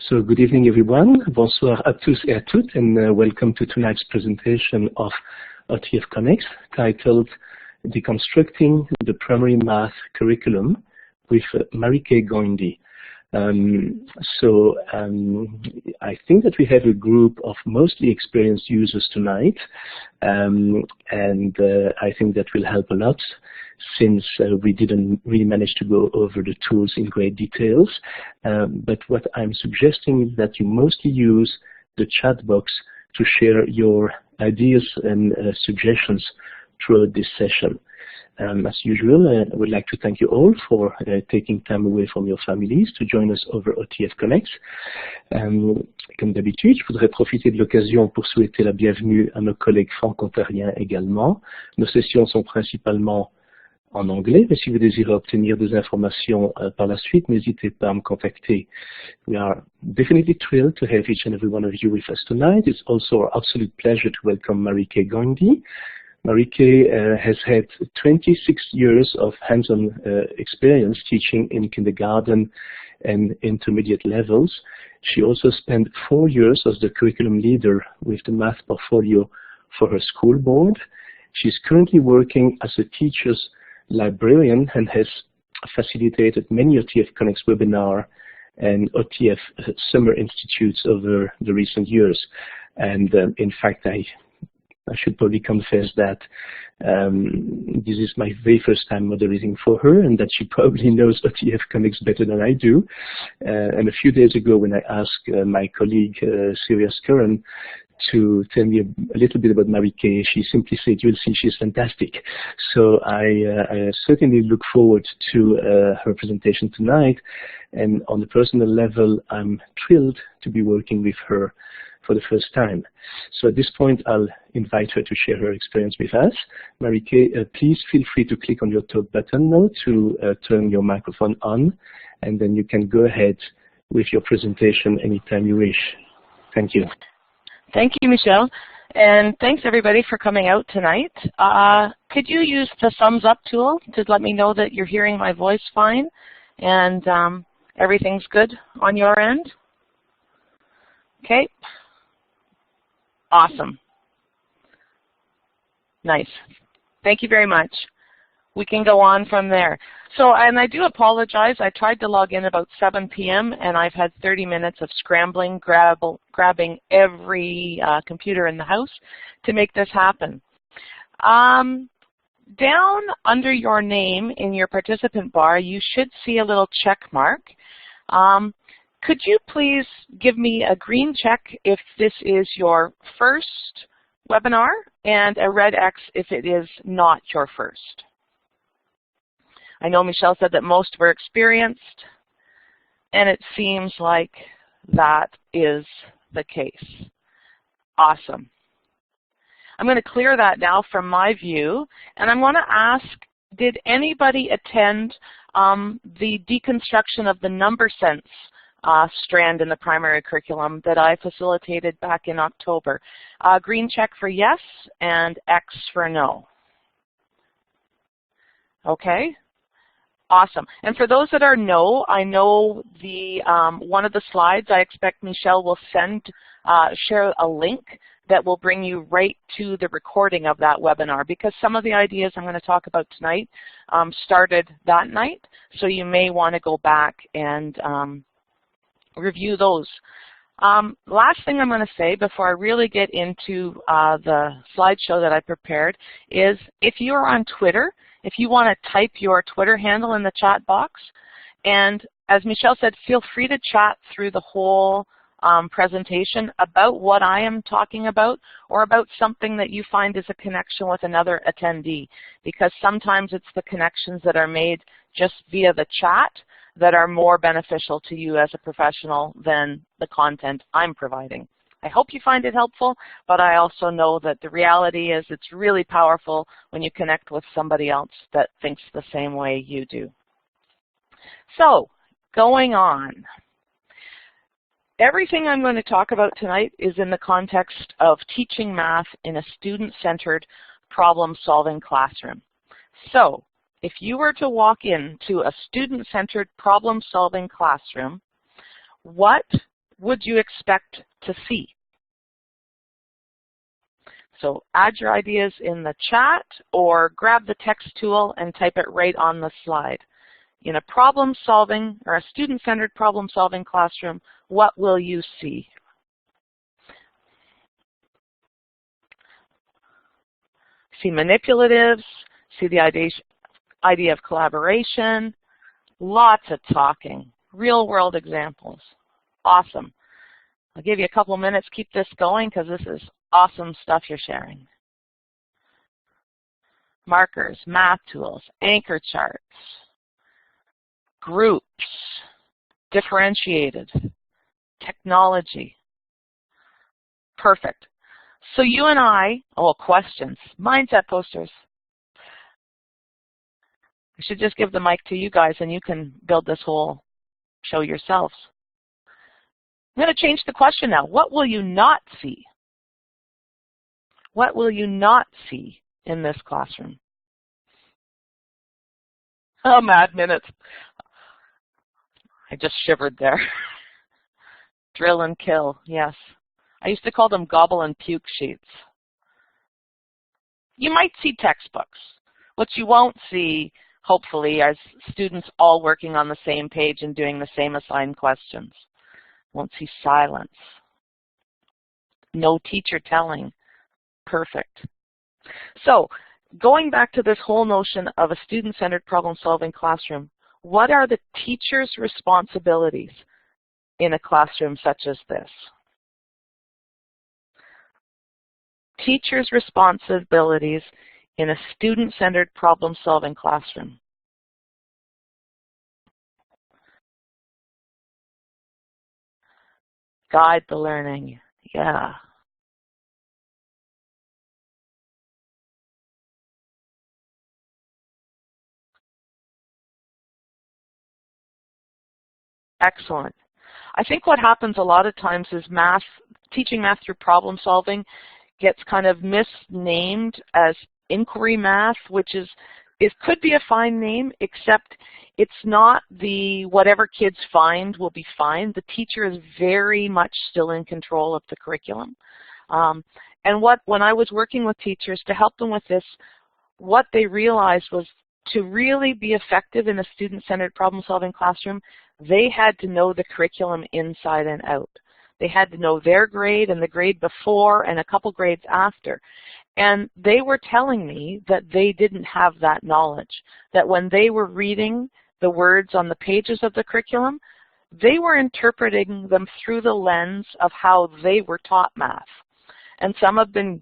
So good evening everyone, bonsoir à tous et à toutes, and welcome to tonight's presentation of OTF Connects titled Deconstructing the Primary Math Curriculum with Marie-K Goindy. I think that we have a group of mostly experienced users tonight, and I think that will help a lot since we didn't really manage to go over the tools in great details. But what I'm suggesting is that you mostly use the chat box to share your ideas and suggestions throughout this session. As usual, I would like to thank you all for taking time away from your families to join us over OTF Connects. Comme d'habitude, je voudrais profiter de l'occasion pour souhaiter la bienvenue à nos collègues franco-ontariens également. Nos sessions sont principalement en anglais, mais si vous désirez obtenir des informations par la suite, n'hésitez pas à me contacter. We are definitely thrilled to have each and every one of you with us tonight. It's also our absolute pleasure to welcome Marie-K Goindy. Marie-K has had 26 years of hands-on experience teaching in kindergarten and intermediate levels. She also spent 4 years as the curriculum leader with the math portfolio for her school board. She's currently working as a teacher's librarian and has facilitated many OTF Connects webinar and OTF summer institutes over the recent years. And in fact, I should probably confess that this is my very first time moderating for her, and that she probably knows OTF Connects better than I do. And a few days ago, when I asked my colleague Sirius Curran to tell me a little bit about Marie-K, she simply said, "You'll see, she's fantastic." So I certainly look forward to her presentation tonight. And on the personal level, I'm thrilled to be working with her for the first time. So at this point, I'll invite her to share her experience with us. Marie-K, please feel free to click on your talk button now to turn your microphone on, and then you can go ahead with your presentation anytime you wish. Thank you. Thank you, Michel, and thanks everybody for coming out tonight. Could you use the thumbs up tool to let me know that you're hearing my voice fine and everything's good on your end? Okay. Awesome. Nice. Thank you very much. We can go on from there. So, and I do apologize. I tried to log in about 7 p.m. and I've had 30 minutes of scrambling, grabbing every computer in the house to make this happen. Down under your name in your participant bar, you should see a little check mark. Could you please give me a green check if this is your first webinar and a red X if it is not your first? I know Michelle said that most were experienced, and it seems like that is the case. Awesome. I'm going to clear that now from my view, and I'm going to ask, did anybody attend the deconstruction of the number sense strand in the primary curriculum that I facilitated back in October? Green check for yes and X for no. Okay. Awesome. And for those that are no, I know the one of the slides I expect Michelle will share a link that will bring you right to the recording of that webinar, because some of the ideas I'm going to talk about tonight started that night, so you may want to go back and review those. Last thing I'm going to say before I really get into the slideshow that I prepared is, if you are on Twitter, if you want to type your Twitter handle in the chat box, and as Michelle said, feel free to chat through the whole presentation about what I am talking about, or about something that you find is a connection with another attendee, because sometimes it's the connections that are made just via the chat that are more beneficial to you as a professional than the content I'm providing. I hope you find it helpful, but I also know that the reality is it's really powerful when you connect with somebody else that thinks the same way you do. So, going on. Everything I'm going to talk about tonight is in the context of teaching math in a student-centered problem-solving classroom. So, if you were to walk into a student-centered problem-solving classroom, what would you expect to see? So add your ideas in the chat or grab the text tool and type it right on the slide. In a problem-solving or a student-centered problem-solving classroom, what will you see? See manipulatives, see the idea of collaboration, lots of talking, real-world examples. Awesome. I'll give you a couple minutes. Keep this going because this is awesome stuff you're sharing. Markers, math tools, anchor charts, groups, differentiated, technology. Perfect. So you and I, questions, mindset posters. I should just give the mic to you guys and you can build this whole show yourselves. I'm going to change the question now. What will you not see? What will you not see in this classroom? Oh, mad minutes. I just shivered there. Drill and kill, yes. I used to call them gobble and puke sheets. You might see textbooks. What you won't see, hopefully, are students all working on the same page and doing the same assigned questions. Won't see silence. No teacher telling. Perfect. So, going back to this whole notion of a student-centered problem-solving classroom, what are the teacher's responsibilities in a classroom such as this? Teacher's responsibilities in a student-centered problem-solving classroom. Guide the learning, yeah. Excellent. I think what happens a lot of times is teaching math through problem solving gets kind of misnamed as inquiry math, which is, it could be a fine name, except it's not the whatever kids find will be fine. The teacher is very much still in control of the curriculum. And when I was working with teachers to help them with this, what they realized was to really be effective in a student-centered problem-solving classroom, they had to know the curriculum inside and out. They had to know their grade and the grade before and a couple grades after. And they were telling me that they didn't have that knowledge, that when they were reading the words on the pages of the curriculum, they were interpreting them through the lens of how they were taught math. And some have been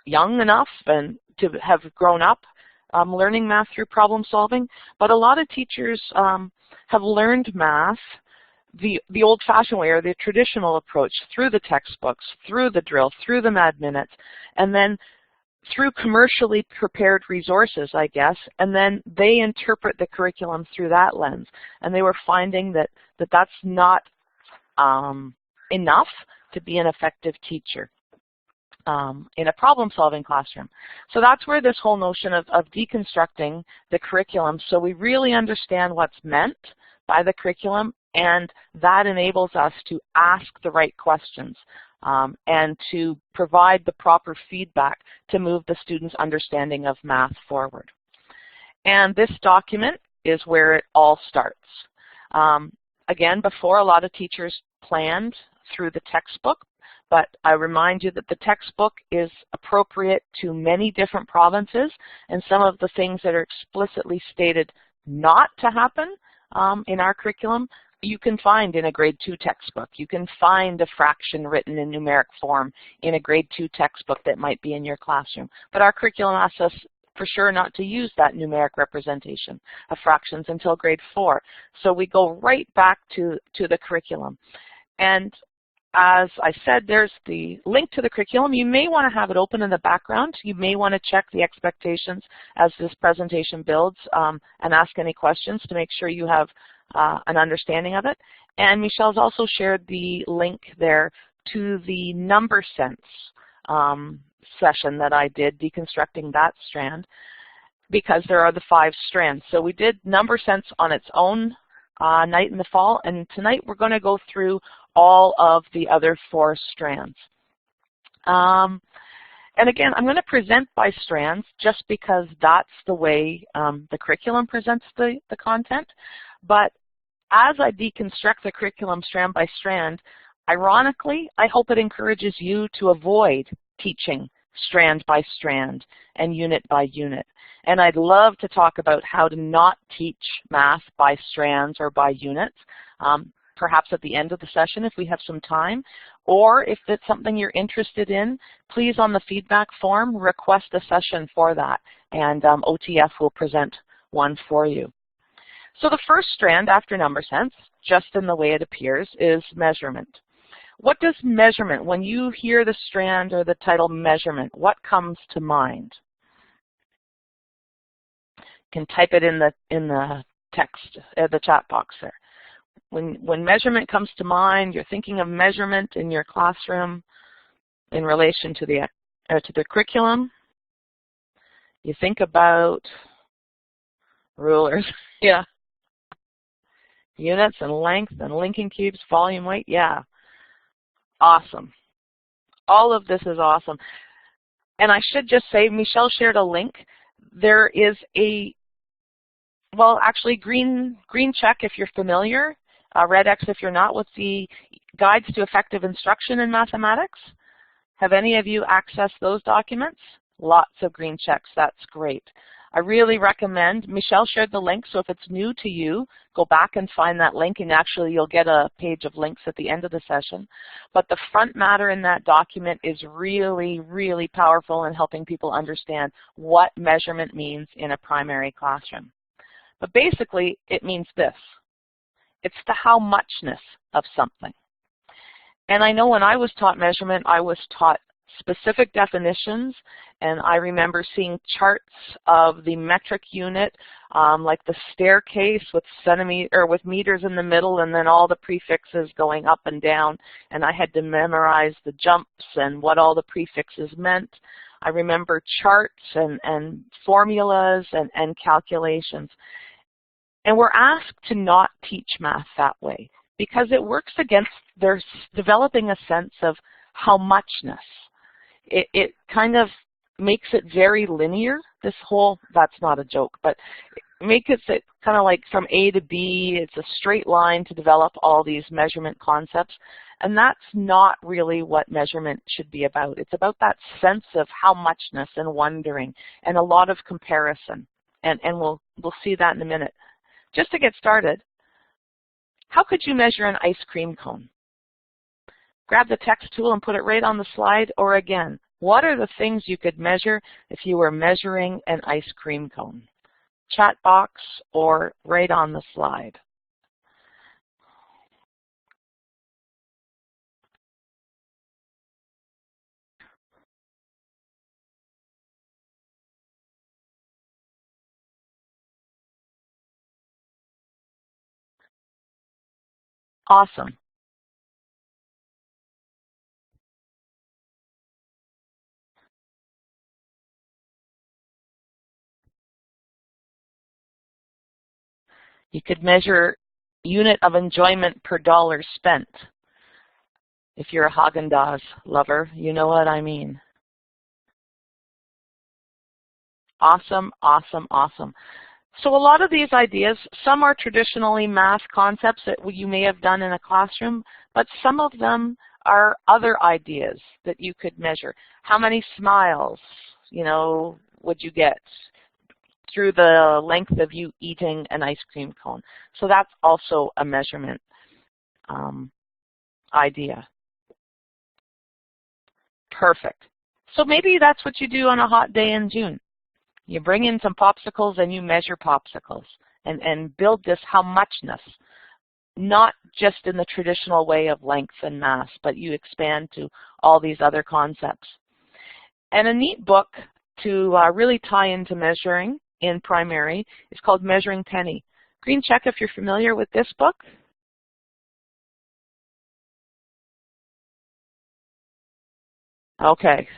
young enough and to have grown up learning math through problem solving, but a lot of teachers have learned math the old-fashioned way, or the traditional approach, through the textbooks, through the drill, through the mad minutes, and then through commercially prepared resources, I guess, and then they interpret the curriculum through that lens. And they were finding that that's not enough to be an effective teacher in a problem-solving classroom. So that's where this whole notion of deconstructing the curriculum, so we really understand what's meant by the curriculum, and that enables us to ask the right questions and to provide the proper feedback to move the student's understanding of math forward. And this document is where it all starts. Again, before, a lot of teachers planned through the textbook, but I remind you that the textbook is appropriate to many different provinces, and some of the things that are explicitly stated not to happen in our curriculum, you can find in a grade 2 textbook. You can find a fraction written in numeric form in a grade 2 textbook that might be in your classroom. But our curriculum asks us for sure not to use that numeric representation of fractions until grade 4. So we go right back to the curriculum. And as I said, there's the link to the curriculum. You may want to have it open in the background. You may want to check the expectations as this presentation builds and ask any questions to make sure you have an understanding of it. And Michelle's also shared the link there to the number sense session that I did, deconstructing that strand, because there are the 5 strands. So we did number sense on its own night in the fall, and tonight we're going to go through all of the other 4 strands. And again, I'm going to present by strands just because that's the way the curriculum presents the content. But as I deconstruct the curriculum strand by strand, ironically, I hope it encourages you to avoid teaching strand by strand and unit by unit. And I'd love to talk about how to not teach math by strands or by units, perhaps at the end of the session if we have some time. Or if it's something you're interested in, please on the feedback form request a session for that, and OTF will present one for you. So the first strand after number sense, just in the way it appears, is measurement. What does measurement, when you hear the strand or the title measurement, what comes to mind? You can type it in the text, the chat box there. When measurement comes to mind, you're thinking of measurement in your classroom in relation to the curriculum. You think about rulers, yeah. Units and length and linking cubes, volume, weight, yeah. Awesome. All of this is awesome. And I should just say, Michelle shared a link. There is a, well, actually green check if you're familiar, red X if you're not, with the Guides to Effective Instruction in Mathematics. Have any of you accessed those documents? Lots of green checks. That's great. I really recommend, Michelle shared the link, so if it's new to you, go back and find that link, and actually you'll get a page of links at the end of the session. But the front matter in that document is really, really powerful in helping people understand what measurement means in a primary classroom. But basically, it means this. It's the how muchness of something. And I know when I was taught measurement, I was taught specific definitions, and I remember seeing charts of the metric unit, like the staircase with with meters in the middle, and then all the prefixes going up and down, and I had to memorize the jumps and what all the prefixes meant. I remember charts and formulas and calculations. And we're asked to not teach math that way because it works against their developing a sense of how muchness. It kind of makes it very linear, this whole, that's not a joke, but it makes it kind of like from A to B, it's a straight line to develop all these measurement concepts. And that's not really what measurement should be about. It's about that sense of how muchness and wondering and a lot of comparison. And we'll see that in a minute. Just to get started, how could you measure an ice cream cone? Grab the text tool and put it right on the slide, or again, what are the things you could measure if you were measuring an ice cream cone? Chat box or right on the slide. Awesome. You could measure unit of enjoyment per dollar spent. If you're a Haagen-Dazs lover, you know what I mean. Awesome, awesome, awesome. So a lot of these ideas, some are traditionally math concepts that you may have done in a classroom, but some of them are other ideas that you could measure. How many smiles, would you get through the length of you eating an ice cream cone? So that's also a measurement idea. Perfect. So maybe that's what you do on a hot day in June. You bring in some popsicles and you measure popsicles and build this how muchness, not just in the traditional way of length and mass, but you expand to all these other concepts. And a neat book to really tie into measuring in primary is called Measuring Penny. Green check if you're familiar with this book. Okay.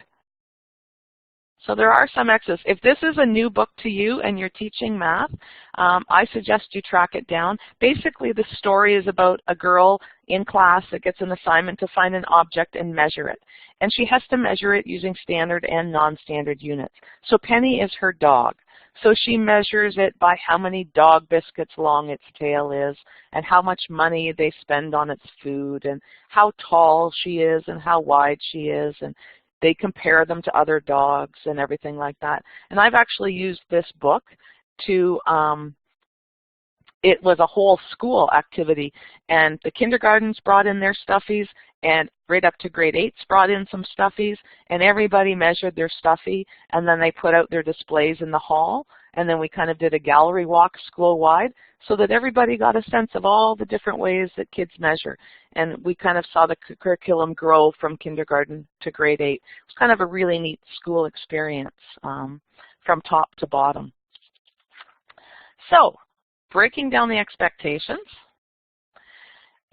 So there are some X's. If this is a new book to you and you're teaching math, I suggest you track it down. Basically, the story is about a girl in class that gets an assignment to find an object and measure it. And she has to measure it using standard and non-standard units. So Penny is her dog. So she measures it by how many dog biscuits long its tail is, and how much money they spend on its food, and how tall she is, and how wide she is, and they compare them to other dogs and everything like that. And I've actually used this book to, it was a whole school activity, and the kindergartens brought in their stuffies, and right up to grade 8s brought in some stuffies, and everybody measured their stuffy, and then they put out their displays in the hall, and then we kind of did a gallery walk school-wide so that everybody got a sense of all the different ways that kids measure. And we kind of saw the curriculum grow from kindergarten to grade 8. It was kind of a really neat school experience from top to bottom. So, breaking down the expectations.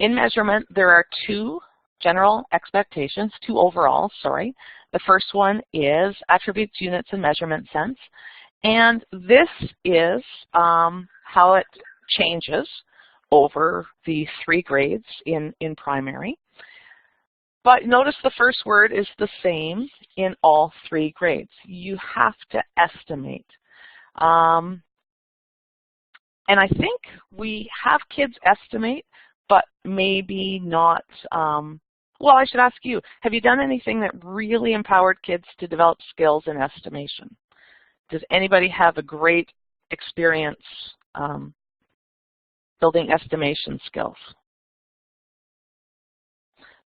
In measurement, there are two general expectations, two overall, sorry. The first one is attributes, units, and measurement sense. And this is how it changes over the 3 grades in primary. But notice the first word is the same in all 3 grades. You have to estimate. And I think we have kids estimate, but maybe not, well, I should ask you, have you done anything that really empowered kids to develop skills in estimation? Does anybody have a great experience building estimation skills?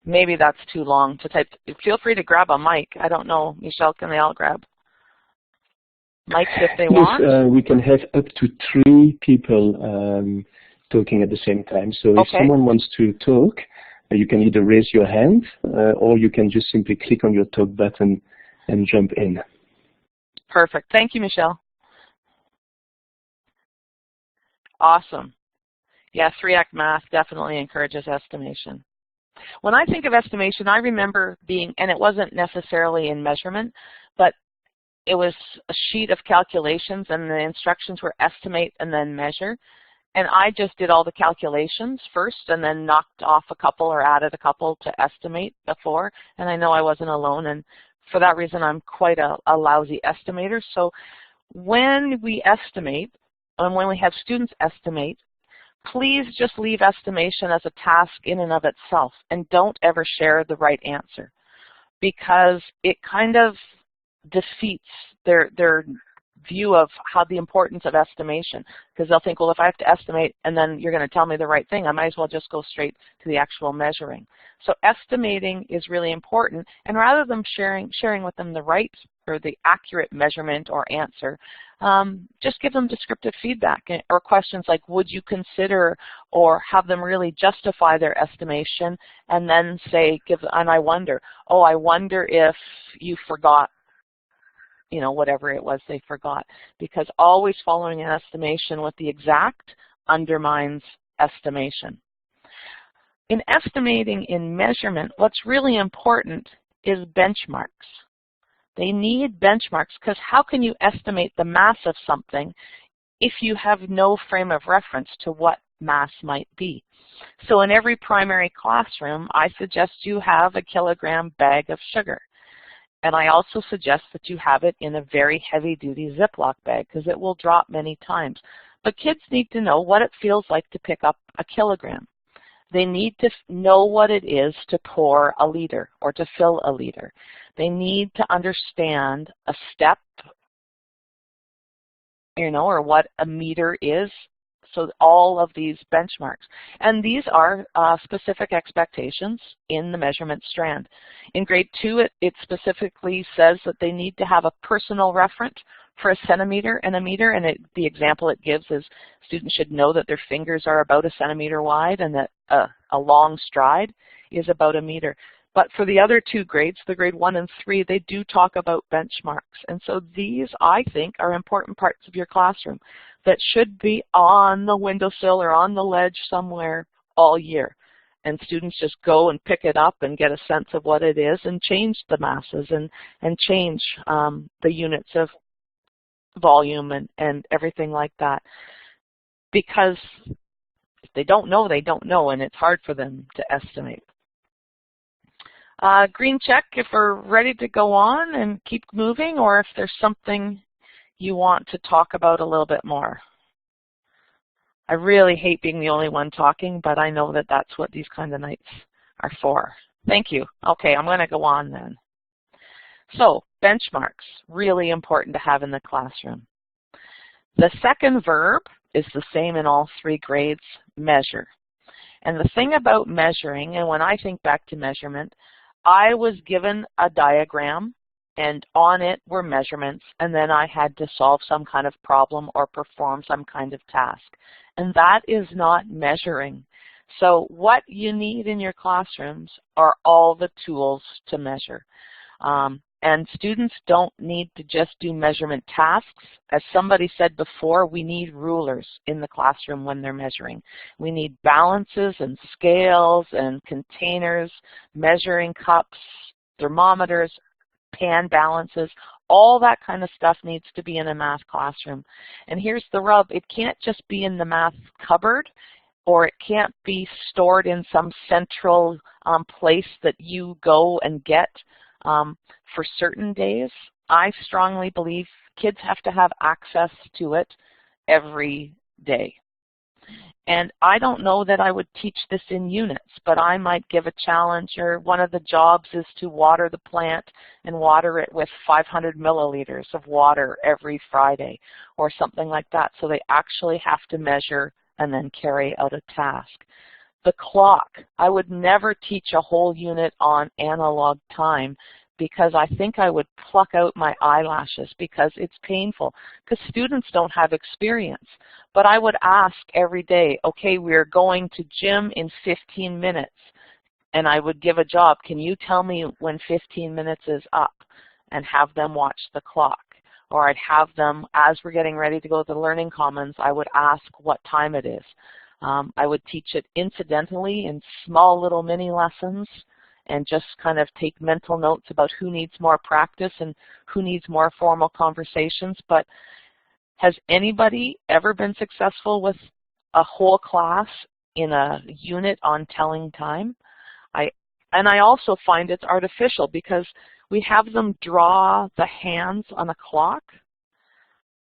Maybe that's too long to type. Feel free to grab a mic. I don't know, Michelle, can they all grab mics if they want? Yes, we can have up to 3 people talking at the same time. So if someone wants to talk, you can either raise your hand or you can just simply click on your talk button and jump in. Perfect. Thank you, Michelle. Awesome. Yeah, 3-act math definitely encourages estimation. When I think of estimation, I remember being, and it wasn't necessarily in measurement, but it was a sheet of calculations, and the instructions were estimate and then measure. And I just did all the calculations first and then knocked off a couple or added a couple to estimate before. And I know I wasn't alone, and for that reason I'm quite a lousy estimator. So when we estimate, and when we have students estimate, please just leave estimation as a task in and of itself, and don't ever share the right answer, because it kind of defeats their view of how the importance of estimation, because they'll think, well, if I have to estimate and then you're going to tell me the right thing, I might as well just go straight to the actual measuring. So estimating is really important, and rather than sharing with them the right or the accurate measurement or answer, just give them descriptive feedback or questions like, would you consider, or have them really justify their estimation, and then say, and I wonder, oh, I wonder if you forgot, you know, whatever it was they forgot, because always following an estimation with the exact undermines estimation. In estimating in measurement, what's really important is benchmarks. They need benchmarks, because how can you estimate the mass of something if you have no frame of reference to what mass might be? So in every primary classroom, I suggest you have a kilogram bag of sugar. And I also suggest that you have it in a very heavy-duty Ziploc bag, because it will drop many times. But kids need to know what it feels like to pick up a kilogram. They need to know what it is to pour a liter or to fill a liter. They need to understand a step, you know, or what a meter is. So all of these benchmarks. And these are specific expectations in the measurement strand. In grade 2, it specifically says that they need to have a personal reference for a centimeter and a meter, and the example it gives is students should know that their fingers are about a centimeter wide and that a long stride is about a meter. But for the other 2 grades, the grade 1 and 3, they do talk about benchmarks. And so these, I think, are important parts of your classroom that should be on the windowsill or on the ledge somewhere all year. and students just go and pick it up and get a sense of what it is and change the masses and change the units of volume and everything like that. Because if they don't know, and it's hard for them to estimate. Green check if we're ready to go on and keep moving, or if there's something you want to talk about a little bit more. I really hate being the only one talking, but I know that that's what these kind of nights are for. Thank you. Okay, I'm going to go on then. So, benchmarks, really important to have in the classroom. The second verb is the same in all 3 grades, measure. And the thing about measuring, and when I think back to measurement, I was given a diagram, and on it were measurements, and then I had to solve some kind of problem or perform some kind of task. And that is not measuring. So what you need in your classrooms are all the tools to measure. And students don't need to just do measurement tasks. As somebody said before, we need rulers in the classroom when they're measuring. We need balances and scales and containers, measuring cups, thermometers, pan balances. All that kind of stuff needs to be in a math classroom. And here's the rub. It can't just be in the math cupboard, or it can't be stored in some central place that you go and get. For certain days, I strongly believe kids have to have access to it every day. And I don't know that I would teach this in units, but I might give a challenge, or one of the jobs is to water the plant and water it with 500 milliliters of water every Friday or something like that. So they actually have to measure and then carry out a task. The clock, I would never teach a whole unit on analog time, because I think I would pluck out my eyelashes because it's painful, because students don't have experience. But I would ask every day, okay, we're going to gym in 15 minutes, and I would give a job. Can you tell me when 15 minutes is up? And have them watch the clock. Or I'd have them, as we're getting ready to go to the Learning Commons, I would ask what time it is. I would teach it incidentally in small little mini lessons, and just kind of take mental notes about who needs more practice and who needs more formal conversations. But has anybody ever been successful with a whole class in a unit on telling time? And I also find it's artificial, because we have them draw the hands on a clock,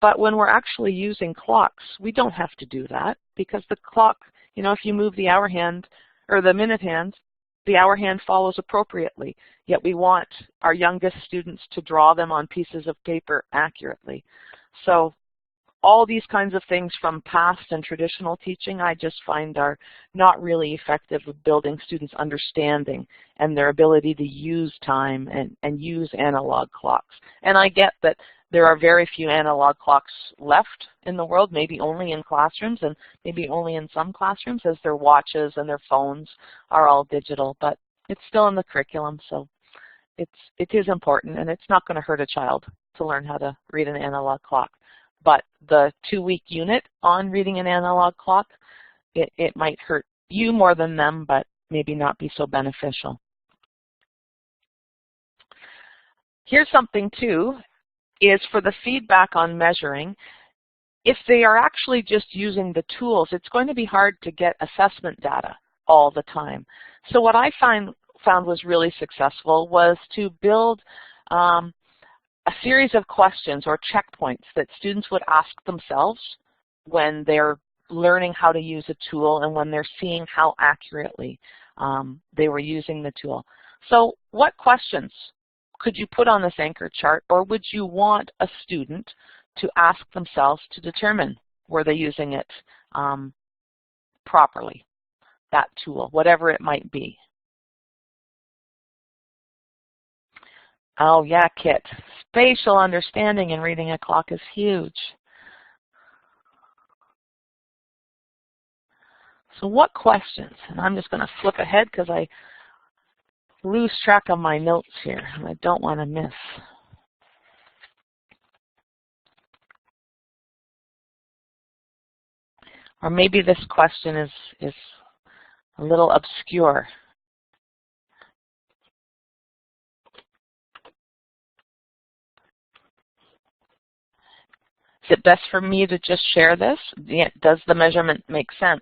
but when we're actually using clocks, we don't have to do that, because the clock, you know, if you move the hour hand or the minute hand, the hour hand follows appropriately, yet we want our youngest students to draw them on pieces of paper accurately. So all these kinds of things from past and traditional teaching, I just find are not really effective with building students' understanding and their ability to use time and use analog clocks. And I get that there are very few analog clocks left in the world, maybe only in classrooms, and maybe only in some classrooms, as their watches and their phones are all digital, but it's still in the curriculum, so it is important, and it's not going to hurt a child to learn how to read an analog clock. But the 2-week unit on reading an analog clock, it might hurt you more than them, but maybe not be so beneficial. Here's something too, is for the feedback on measuring. If they are actually just using the tools, it's going to be hard to get assessment data all the time. So what I found was really successful was to build a series of questions or checkpoints that students would ask themselves when they're learning how to use a tool and when they're seeing how accurately they were using the tool. So what questions could you put on this anchor chart, or would you want a student to ask themselves to determine were they using it properly, that tool, whatever it might be? Oh yeah, Kit. Spatial understanding in reading a clock is huge. So what questions? And I'm just going to flip ahead because I lose track of my notes here, and I don't want to miss. Or maybe this question is a little obscure. Is it best for me to just share this? Does the measurement make sense?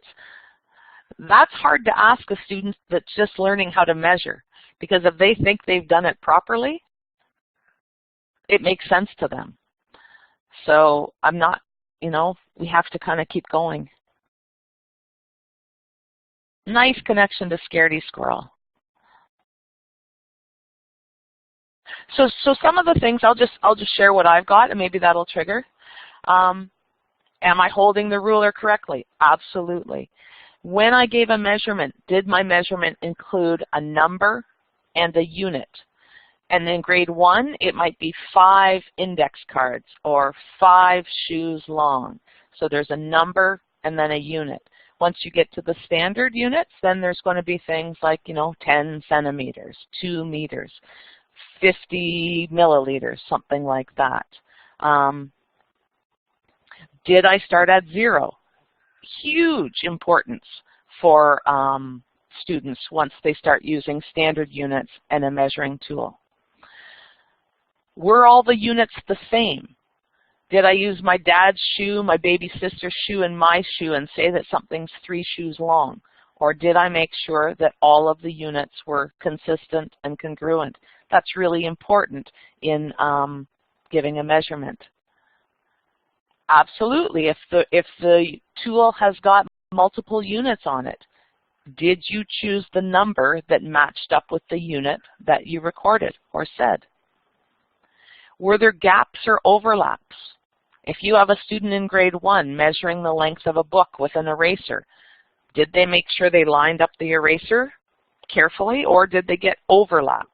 That's hard to ask a student that's just learning how to measure, because if they think they've done it properly, it makes sense to them. So I'm not, we have to kind of keep going. Nice connection to Scaredy Squirrel. So some of the things, I'll just share what I've got, and maybe that'll trigger. Am I holding the ruler correctly? Absolutely. When I gave a measurement, did my measurement include a number and a unit? And in grade 1, it might be 5 index cards or 5 shoes long. So there's a number and then a unit. Once you get to the standard units, then there's going to be things like, 10 centimeters, 2 meters, 50 milliliters, something like that. Did I start at 0? Huge importance for students once they start using standard units and a measuring tool. Were all the units the same? Did I use my dad's shoe, my baby sister's shoe, and my shoe and say that something's 3 shoes long? Or did I make sure that all of the units were consistent and congruent? That's really important in giving a measurement. Absolutely. If the tool has got multiple units on it, did you choose the number that matched up with the unit that you recorded or said? Were there gaps or overlaps? If you have a student in grade 1 measuring the length of a book with an eraser, did they make sure they lined up the eraser carefully, or did they get overlaps?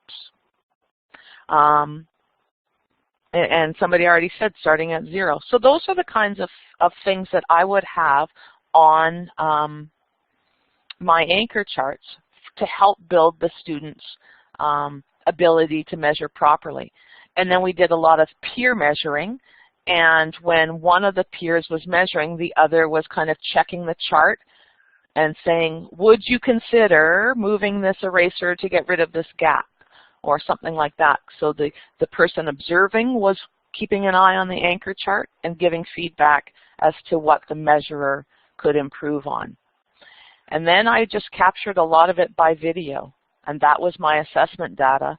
And somebody already said starting at 0. So those are the kinds of things that I would have on my anchor charts to help build the student's ability to measure properly. And then we did a lot of peer measuring, and when one of the peers was measuring, the other was kind of checking the chart and saying, would you consider moving this eraser to get rid of this gap? Or something like that. So the person observing was keeping an eye on the anchor chart and giving feedback as to what the measurer could improve on. And then I just captured a lot of it by video, and that was my assessment data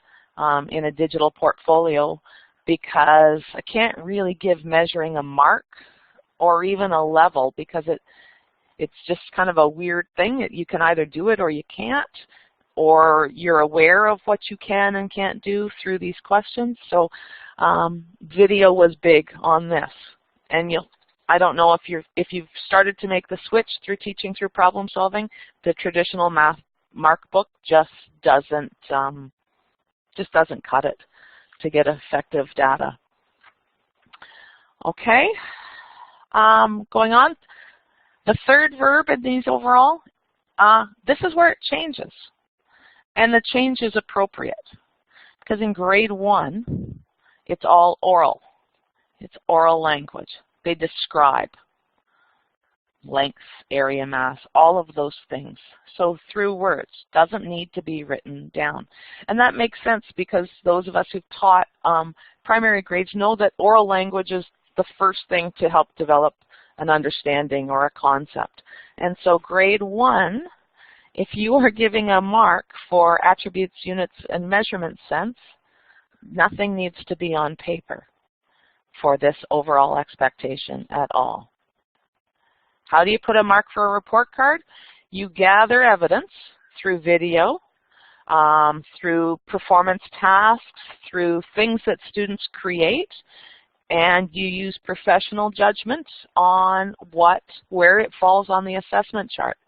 in a digital portfolio, because I can't really give measuring a mark or even a level, because it's just kind of a weird thing. You can either do it or you can't, or you're aware of what you can and can't do through these questions. So video was big on this. And I don't know if you've started to make the switch through teaching through problem solving. The traditional math mark book just doesn't cut it to get effective data. Okay, going on. The third verb in these overall, this is where it changes. And the change is appropriate, because in grade 1, it's all oral. It's oral language. They describe length, area, mass, all of those things. So through words, doesn't need to be written down. And that makes sense, because those of us who've taught primary grades know that oral language is the first thing to help develop an understanding or a concept. And so grade 1, if you are giving a mark for attributes, units, and measurement sense, nothing needs to be on paper for this overall expectation at all. How do you put a mark for a report card? You gather evidence through video, through performance tasks, through things that students create, and you use professional judgment on where it falls on the assessment chart.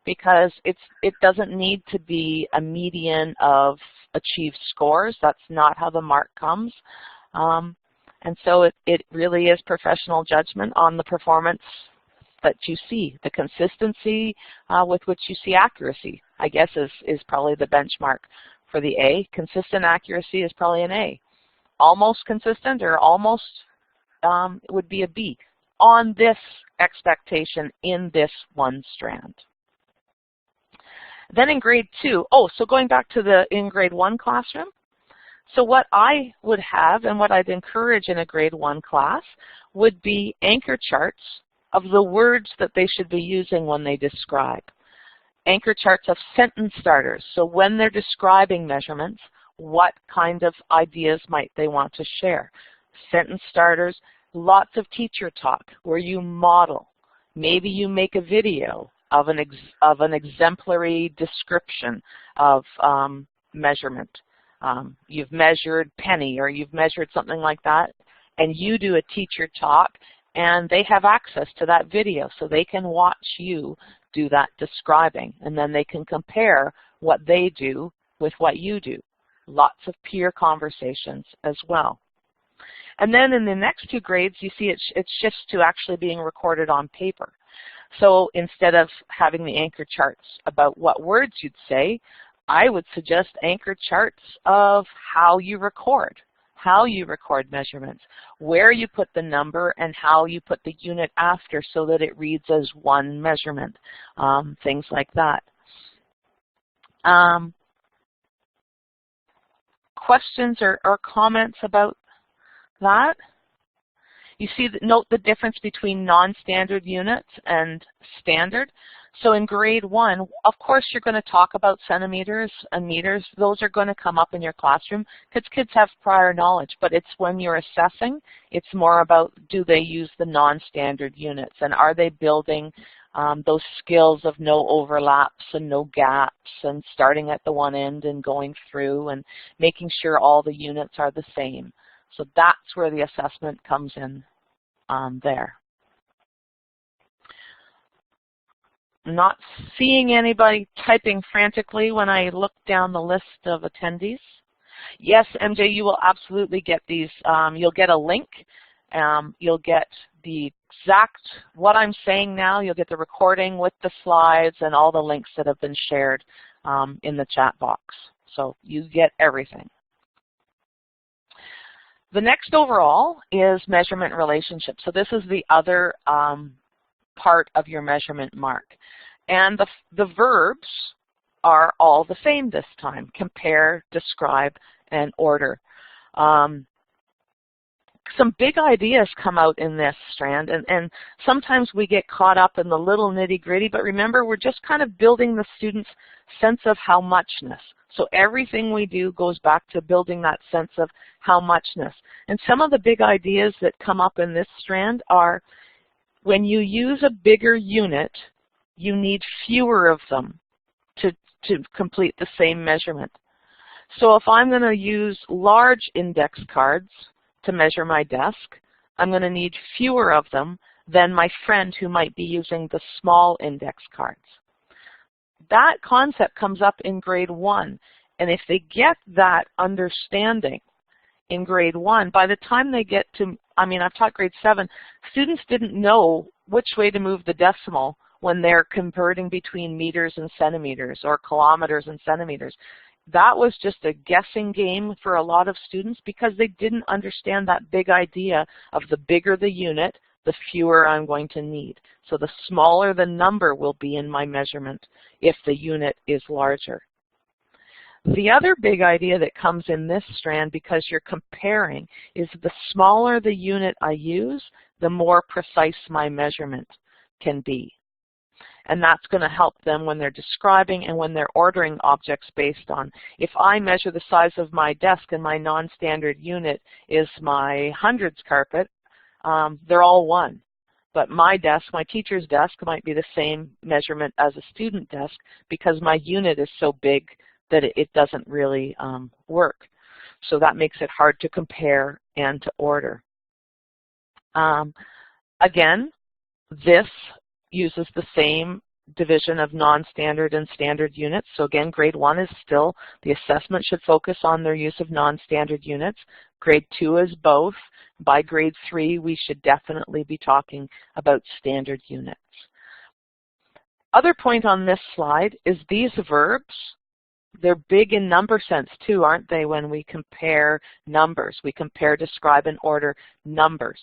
Because it doesn't need to be a median of achieved scores. That's not how the mark comes. And so it really is professional judgment on the performance that you see. The consistency with which you see accuracy, I guess, is probably the benchmark for the A. Consistent accuracy is probably an A. Almost consistent or almost would be a B on this expectation in this one strand. Then in grade 2, so going back to the in grade 1 classroom, so what I would have and what I'd encourage in a grade 1 class would be anchor charts of the words that they should be using when they describe. Anchor charts of sentence starters, so when they're describing measurements, what kind of ideas might they want to share? Sentence starters, lots of teacher talk where you model. Maybe you make a video of an exemplary description of measurement. You've measured penny or you've measured something like that, and you do a teacher talk, and they have access to that video so they can watch you do that describing, and then they can compare what they do with what you do. Lots of peer conversations as well. And then in the next 2 grades, you see it shifts to actually being recorded on paper. So instead of having the anchor charts about what words you'd say, I would suggest anchor charts of how you record measurements, where you put the number and how you put the unit after so that it reads as one measurement, things like that. Questions or comments about that? You see, note the difference between non-standard units and standard. So in grade 1, of course you're going to talk about centimeters and meters. Those are going to come up in your classroom because kids have prior knowledge, but it's when you're assessing, it's more about do they use the non-standard units and are they building those skills of no overlaps and no gaps and starting at the one end and going through and making sure all the units are the same. So that's where the assessment comes in there. I'm not seeing anybody typing frantically when I look down the list of attendees. Yes, MJ, you will absolutely get these. You'll get a link. You'll get the exact, what I'm saying now, you'll get the recording with the slides and all the links that have been shared in the chat box. So you get everything. The next overall is measurement relationship. So this is the other part of your measurement mark. And the verbs are all the same this time: compare, describe, and order. Some big ideas come out in this strand, and sometimes we get caught up in the little nitty-gritty, but remember, we're just kind of building the student's sense of how muchness. So everything we do goes back to building that sense of how muchness. And some of the big ideas that come up in this strand are when you use a bigger unit, you need fewer of them to complete the same measurement. So if I'm going to use large index cards to measure my desk, I'm going to need fewer of them than my friend who might be using the small index cards. That concept comes up in grade 1, and if they get that understanding in grade 1, by the time they get to, I've taught grade 7, students didn't know which way to move the decimal when they're converting between meters and centimeters or kilometers and centimeters. That was just a guessing game for a lot of students because they didn't understand that big idea of the bigger the unit, the fewer I'm going to need. So the smaller the number will be in my measurement if the unit is larger. The other big idea that comes in this strand, because you're comparing, is the smaller the unit I use, the more precise my measurement can be. And that's going to help them when they're describing and when they're ordering objects based on, if I measure the size of my desk and my non-standard unit is my hundreds carpet, they're all one. But my desk, my teacher's desk, might be the same measurement as a student desk because my unit is so big that it doesn't really work. So that makes it hard to compare and to order. Again, this uses the same division of non-standard and standard units. So again, grade 1 is still, the assessment should focus on their use of non-standard units. Grade 2 is both. By grade 3, we should definitely be talking about standard units. Other point on this slide is these verbs, they're big in number sense too, aren't they, when we compare numbers. We compare, describe, and order numbers.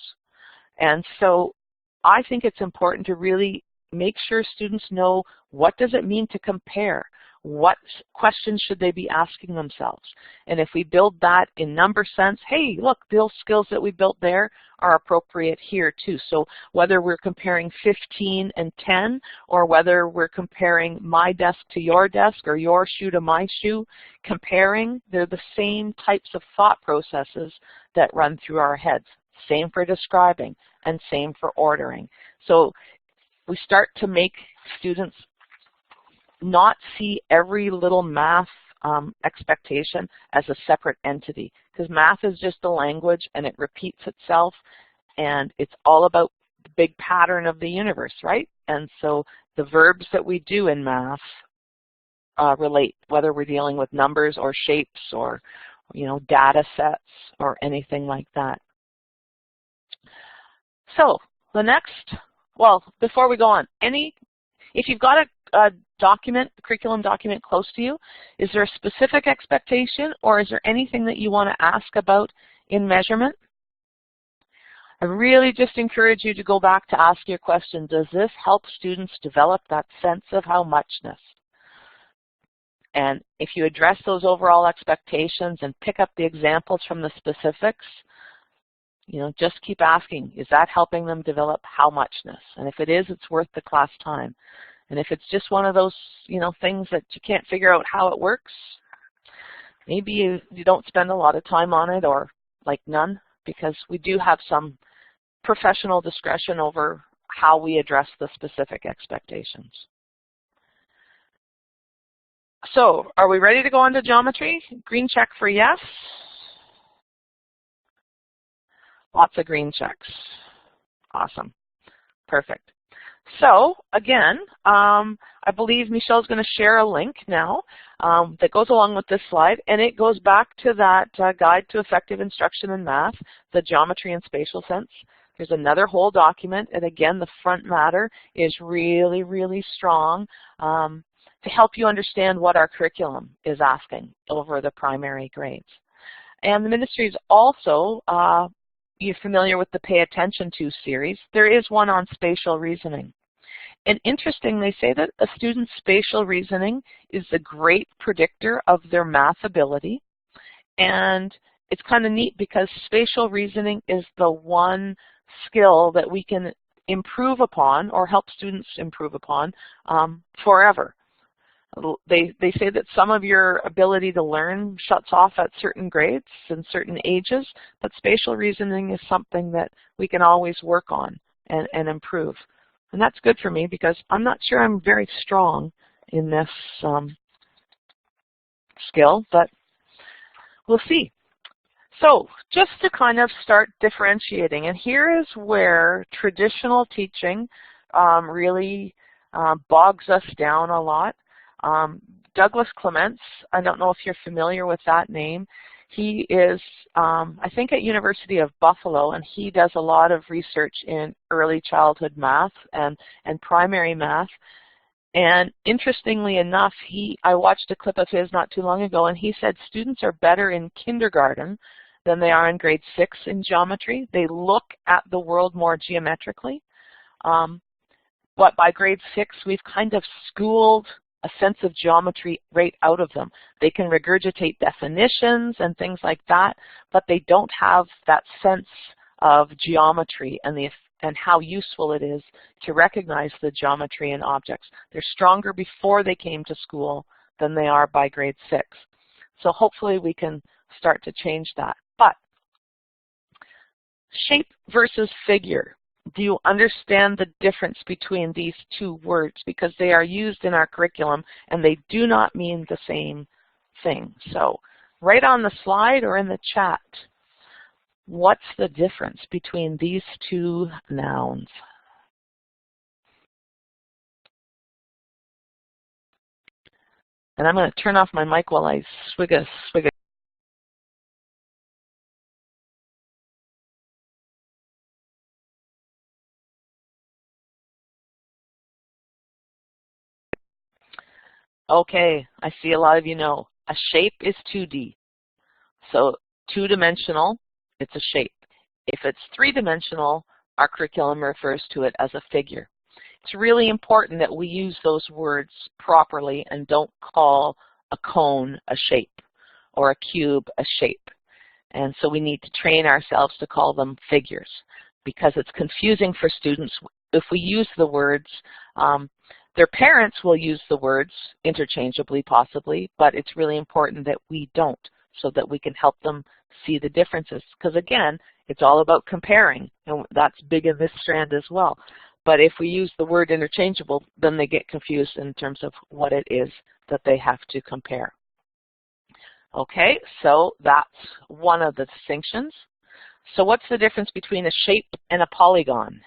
And so I think it's important to really make sure students know, what does it mean to compare? What questions should they be asking themselves? And if we build that in number sense, hey, look, those skills that we built there are appropriate here too. So whether we're comparing 15 and 10, or whether we're comparing my desk to your desk or your shoe to my shoe, comparing, they're the same types of thought processes that run through our heads. Same for describing and same for ordering. So we start to make students not see every little math expectation as a separate entity, because math is just a language and it repeats itself, and it's all about the big pattern of the universe, right? And so the verbs that we do in math relate, whether we're dealing with numbers or shapes or, you know, data sets or anything like that. So the next, well, before we go on, if you've got a document, a curriculum document close to you, is there a specific expectation, or is there anything that you want to ask about in measurement? I really just encourage you to go back to ask your question, does this help students develop that sense of how muchness? And if you address those overall expectations and pick up the examples from the specifics, you know, just keep asking, is that helping them develop how muchness? And if it is, it's worth the class time. And if it's just one of those, you know, things that you can't figure out how it works, maybe you don't spend a lot of time on it, or like none, because we do have some professional discretion over how we address the specific expectations. So, are we ready to go on to geometry? Green check for yes. Lots of green checks. Awesome. Perfect. So, again, I believe Michelle's going to share a link now that goes along with this slide, and it goes back to that Guide to Effective Instruction in Math, the Geometry and Spatial Sense. There's another whole document, and again, the front matter is really, really strong to help you understand what our curriculum is asking over the primary grades. And the ministry is also, you're familiar with the Pay Attention To series. There is one on spatial reasoning. And interesting, they say that a student's spatial reasoning is the great predictor of their math ability. And it's kind of neat because spatial reasoning is the one skill that we can improve upon or help students improve upon forever. They say that some of your ability to learn shuts off at certain grades and certain ages, but spatial reasoning is something that we can always work on and improve. And that's good for me because I'm not sure I'm very strong in this skill, but we'll see. So just to kind of start differentiating, and here is where traditional teaching really bogs us down a lot. Douglas Clements, I don't know if you're familiar with that name. He is, I think, at University of Buffalo, and he does a lot of research in early childhood math and primary math. And interestingly enough, I watched a clip of his not too long ago, and he said students are better in kindergarten than they are in grade 6 in geometry. They look at the world more geometrically. But by grade 6, we've kind of schooled a sense of geometry right out of them. They can regurgitate definitions and things like that, but they don't have that sense of geometry and how useful it is to recognize the geometry in objects. They're stronger before they came to school than they are by grade 6. So hopefully we can start to change that. But shape versus figure. Do you understand the difference between these two words? Because they are used in our curriculum and they do not mean the same thing. So right on the slide or in the chat, what's the difference between these two nouns? And I'm going to turn off my mic while I swig a Okay, I see a lot of you know. A shape is 2D. So two-dimensional, it's a shape. If it's three-dimensional, our curriculum refers to it as a figure. It's really important that we use those words properly and don't call a cone a shape or a cube a shape. And so we need to train ourselves to call them figures, because it's confusing for students if we use the words. Their parents will use the words interchangeably possibly, but it's really important that we don't, so that we can help them see the differences. Because again, it's all about comparing, and that's big in this strand as well. But if we use the word interchangeable, then they get confused in terms of what it is that they have to compare. Okay, so that's one of the distinctions. So what's the difference between a shape and a polygon?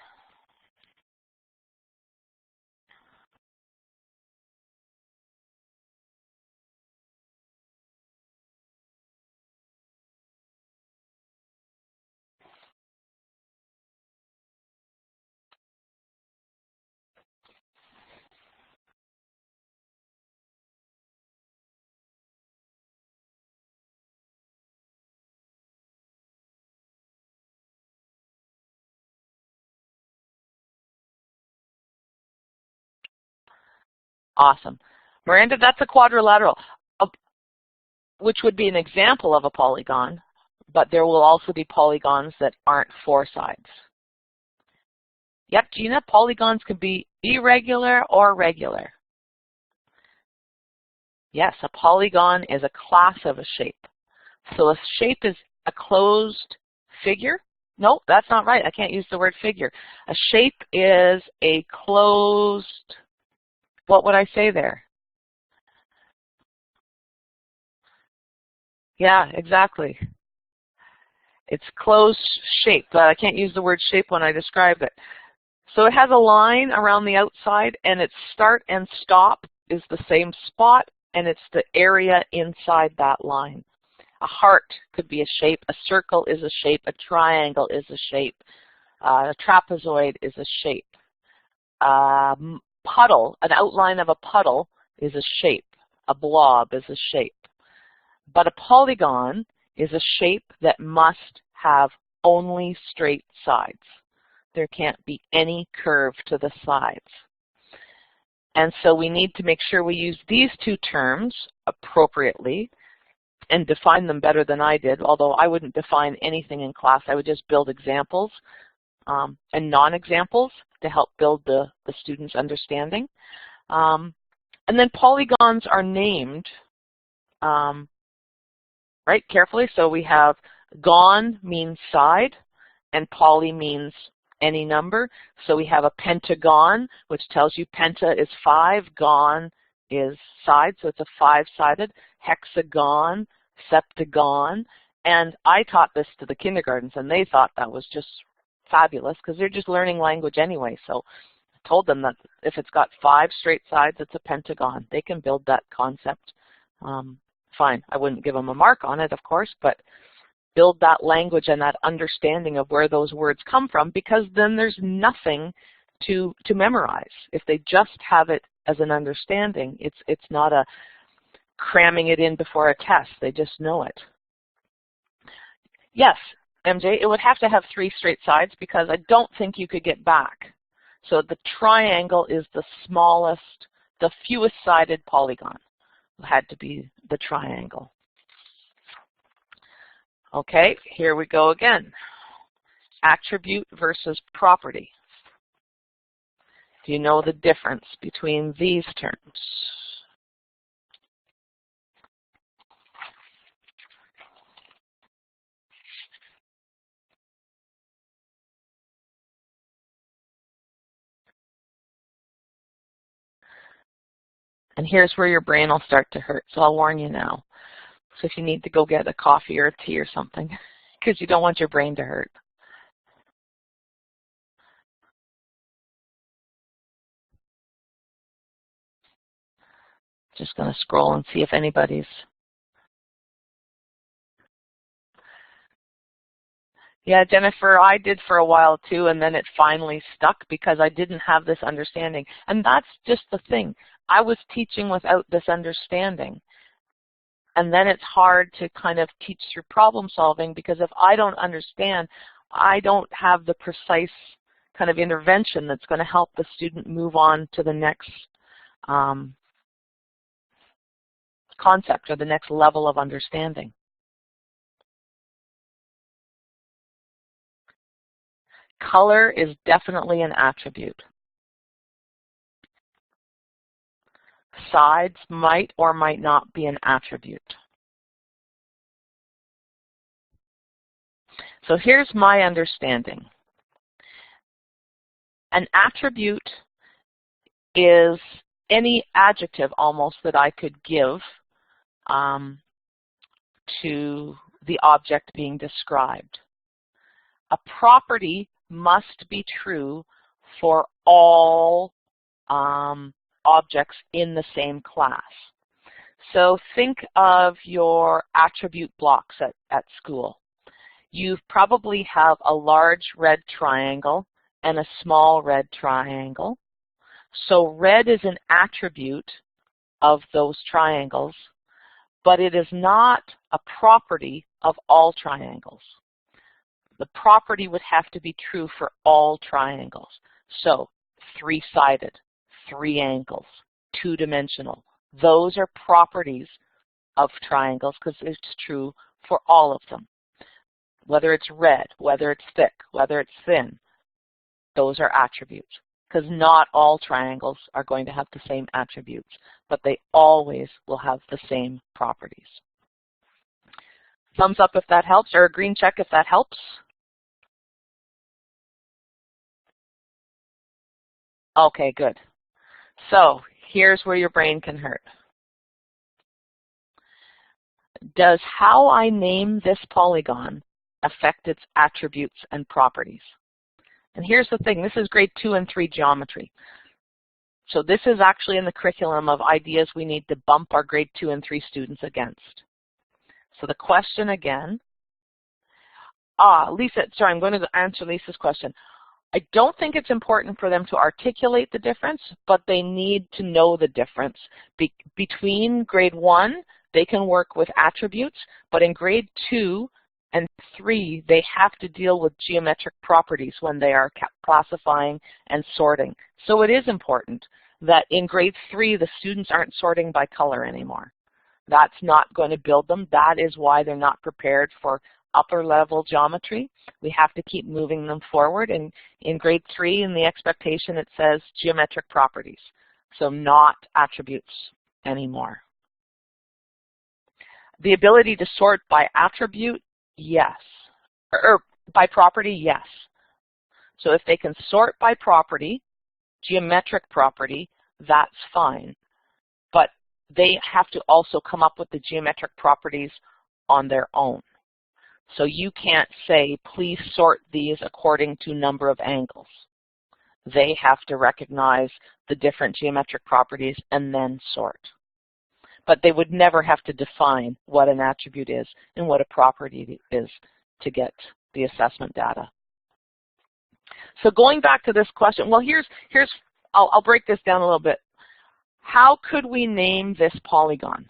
Awesome. Miranda, that's a quadrilateral, which would be an example of a polygon, but there will also be polygons that aren't four sides. Yep, Gina, polygons can be irregular or regular. Yes, a polygon is a class of a shape. So a shape is a closed figure. No, that's not right. I can't use the word figure. A shape is a closed, what would I say there? Yeah, exactly. It's closed shape, but I can't use the word shape when I describe it. So it has a line around the outside, and its start and stop is the same spot, and it's the area inside that line. A heart could be a shape, a circle is a shape, a triangle is a shape, a trapezoid is a shape. Puddle, an outline of a puddle is a shape, a blob is a shape. But a polygon is a shape that must have only straight sides. There can't be any curve to the sides. And so we need to make sure we use these two terms appropriately and define them better than I did, although I wouldn't define anything in class. I would just build examples and non-examples to help build the student's understanding. And then polygons are named right carefully. So we have gon means side, and poly means any number. So we have a pentagon, which tells you penta is 5, gon is side, so it's a 5-sided. Hexagon, septagon, and I taught this to the kindergartens, and they thought that was just fabulous because they're just learning language anyway. So I told them that if it's got 5 straight sides, it's a pentagon. They can build that concept. Fine, I wouldn't give them a mark on it, of course, but build that language and that understanding of where those words come from, because then there's nothing to memorize. If they just have it as an understanding, it's not a cramming it in before a test. They just know it. Yes, MJ, it would have to have 3 straight sides because I don't think you could get back. So the triangle is the smallest, the fewest sided polygon. It had to be the triangle. Okay, here we go again. Attribute versus property. Do you know the difference between these terms? And here's where your brain will start to hurt, so I'll warn you now. So if you need to go get a coffee or a tea or something, because you don't want your brain to hurt. Just going to scroll and see if anybody's. Yeah, Jennifer, I did for a while too, and then it finally stuck because I didn't have this understanding. And that's just the thing. I was teaching without this understanding. And then it's hard to kind of teach through problem solving, because if I don't understand, I don't have the precise kind of intervention that's going to help the student move on to the next concept or the next level of understanding. Color is definitely an attribute. Sides might or might not be an attribute. So here's my understanding. An attribute is any adjective almost that I could give to the object being described. A property must be true for all objects in the same class. So think of your attribute blocks at school. You probably have a large red triangle and a small red triangle. So red is an attribute of those triangles, but it is not a property of all triangles. The property would have to be true for all triangles. So three-sided, three angles, two-dimensional. Those are properties of triangles because it's true for all of them. Whether it's red, whether it's thick, whether it's thin, those are attributes. Because not all triangles are going to have the same attributes, but they always will have the same properties. Thumbs up if that helps, or a green check if that helps. Okay, good. So here's where your brain can hurt. Does how I name this polygon affect its attributes and properties? And here's the thing, this is grade 2 and 3 geometry. So this is actually in the curriculum of ideas we need to bump our grade 2 and 3 students against. So the question again, Lisa, sorry, I'm going to answer Lisa's question. I don't think it's important for them to articulate the difference, but they need to know the difference. Between grade 1, they can work with attributes, but in grade 2 and 3, they have to deal with geometric properties when they are classifying and sorting. So it is important that in grade 3, the students aren't sorting by color anymore. That's not going to build them. That is why they're not prepared for upper level geometry. We have to keep moving them forward. And in grade 3, in the expectation, it says geometric properties. So not attributes anymore. The ability to sort by attribute, yes. Or by property, yes. So if they can sort by property, geometric property, that's fine. But they have to also come up with the geometric properties on their own. So you can't say, please sort these according to number of angles. They have to recognize the different geometric properties and then sort. But they would never have to define what an attribute is and what a property is to get the assessment data. So going back to this question, well, I'll break this down a little bit. How could we name this polygon?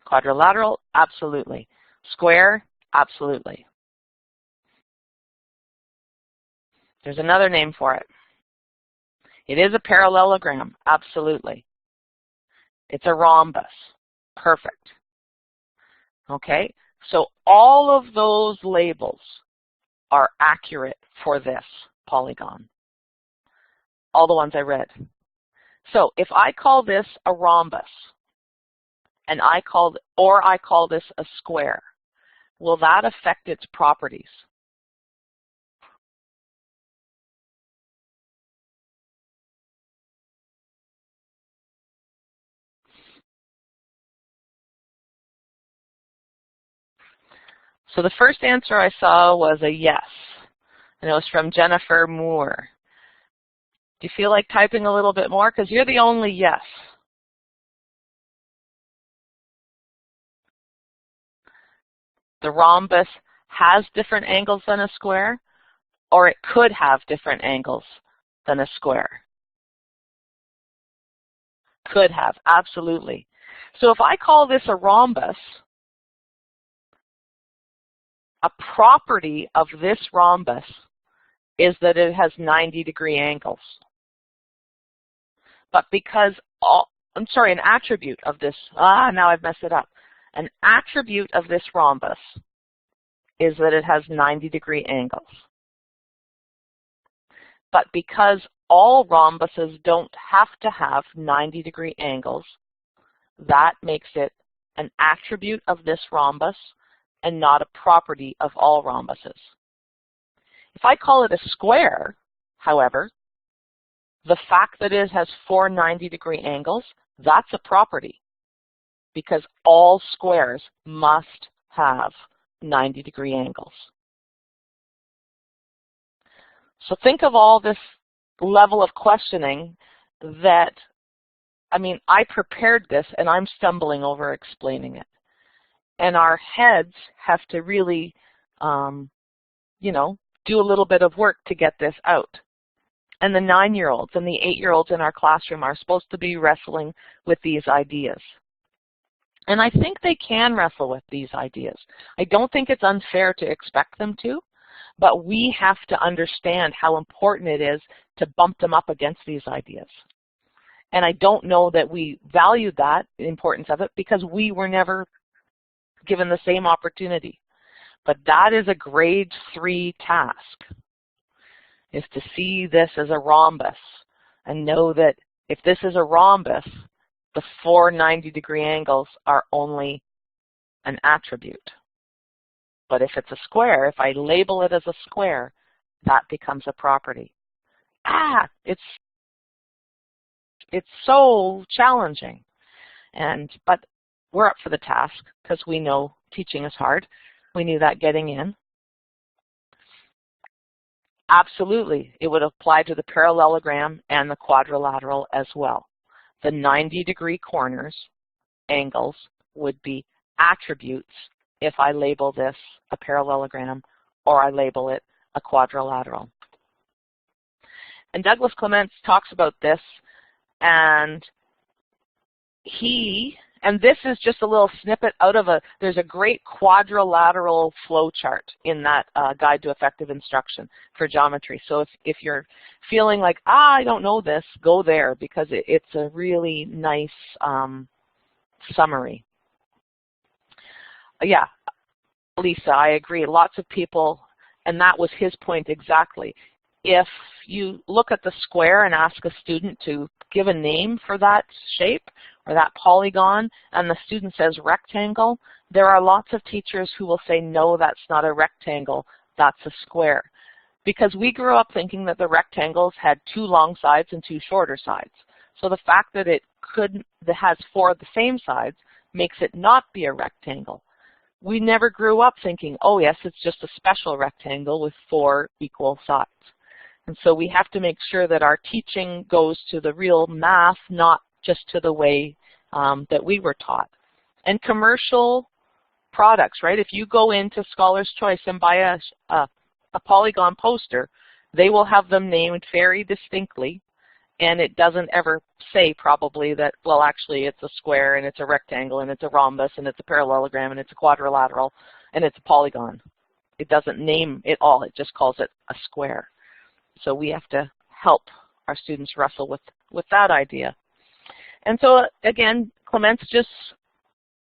Quadrilateral? Absolutely. Square? Absolutely. There's another name for it. It is a parallelogram. Absolutely. It's a rhombus. Perfect. Okay? So all of those labels are accurate for this polygon. All the ones I read. So if I call this a rhombus, and I call this a square, will that affect its properties? So the first answer I saw was a yes, and it was from Jennifer Moore. Do you feel like typing a little bit more? Because you're the only yes. The rhombus has different angles than a square, or it could have different angles than a square. Could have, absolutely. So if I call this a rhombus, a property of this rhombus is that it has 90-degree angles. But because an attribute of this, now I've messed it up. An attribute of this rhombus is that it has 90-degree angles. But because all rhombuses don't have to have 90-degree angles, that makes it an attribute of this rhombus and not a property of all rhombuses. If I call it a square, however, the fact that it has 4 90-degree angles, that's a property, because all squares must have 90-degree angles. So think of all this level of questioning that, I mean, I prepared this and I'm stumbling over explaining it. And our heads have to really, you know, do a little bit of work to get this out. And the 9-year-olds and the 8-year-olds in our classroom are supposed to be wrestling with these ideas. And I think they can wrestle with these ideas. I don't think it's unfair to expect them to, but we have to understand how important it is to bump them up against these ideas. And I don't know that we value that, the importance of it, because we were never given the same opportunity. But that is a grade 3 task, is to see this as a rhombus and know that if this is a rhombus, the 4 90-degree angles are only an attribute. But if it's a square, if I label it as a square, that becomes a property. It's so challenging. But we're up for the task because we know teaching is hard. We knew that getting in. Absolutely, it would apply to the parallelogram and the quadrilateral as well. The 90-degree corners, angles, would be attributes if I label this a parallelogram or I label it a quadrilateral. And Douglas Clements talks about this, and this is just a little snippet out of there's a great quadrilateral flow chart in that Guide to Effective Instruction for Geometry. So if you're feeling like, I don't know this, go there, because it's a really nice summary. Yeah, Lisa, I agree. Lots of people, and that was his point exactly. If you look at the square and ask a student to give a name for that shape or that polygon, and the student says rectangle, there are lots of teachers who will say, no, that's not a rectangle, that's a square. Because we grew up thinking that the rectangles had 2 long sides and 2 shorter sides. So the fact that it has 4 of the same sides makes it not be a rectangle. We never grew up thinking, oh yes, it's just a special rectangle with 4 equal sides. And so we have to make sure that our teaching goes to the real math, not just to the way that we were taught. And commercial products, right? If you go into Scholar's Choice and buy a Polygon poster, they will have them named very distinctly, and it doesn't ever say probably that, well, actually it's a square and it's a rectangle and it's a rhombus and it's a parallelogram and it's a quadrilateral and it's a polygon. It doesn't name it all, it just calls it a square. So we have to help our students wrestle with that idea. And so again, Clements just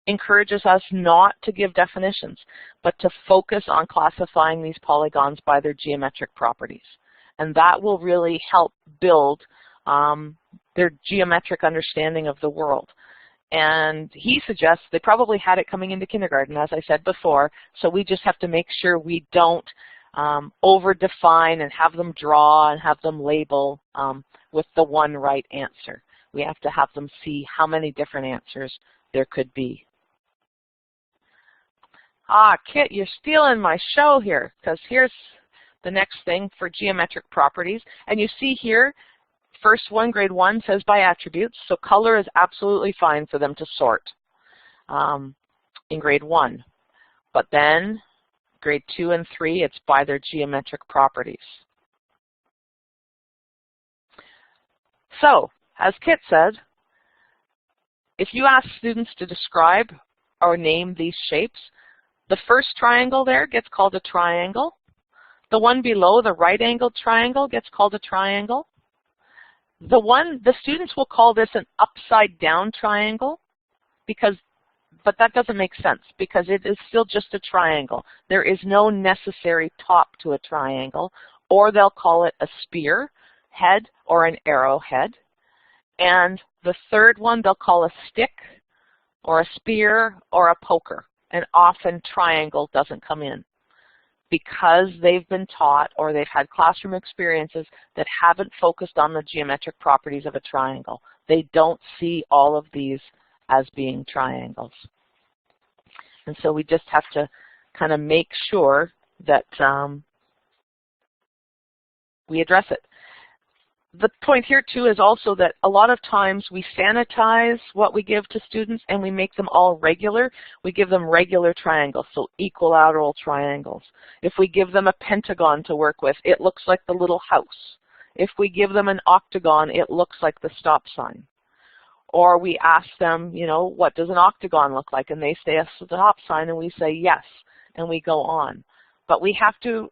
encourages us not to give definitions, but to focus on classifying these polygons by their geometric properties. And that will really help build their geometric understanding of the world. And he suggests they probably had it coming into kindergarten, as I said before, so we just have to make sure we don't over-define and have them draw and have them label with the one right answer. We have to have them see how many different answers there could be. Kit, you're stealing my show here, because here's the next thing for geometric properties. And you see here, first one, grade 1, says by attributes, so color is absolutely fine for them to sort in grade 1. But then grade 2 and 3, it's by their geometric properties. So, as Kit said, if you ask students to describe or name these shapes, the first triangle there gets called a triangle. The one below, the right-angled triangle, gets called a triangle. The students will call this an upside-down triangle, but that doesn't make sense because it is still just a triangle. There is no necessary top to a triangle, or they'll call it a spear head or an arrowhead. And the third one they'll call a stick or a spear or a poker. And often triangle doesn't come in because they've been taught or they've had classroom experiences that haven't focused on the geometric properties of a triangle. They don't see all of these as being triangles. And so we just have to kind of make sure that we address it. The point here too is also that a lot of times we sanitize what we give to students and we make them all regular. We give them regular triangles, so equilateral triangles. If we give them a pentagon to work with, it looks like the little house. If we give them an octagon, it looks like the stop sign. Or we ask them, you know, what does an octagon look like? And they say a stop sign and we say yes, and we go on. But we have to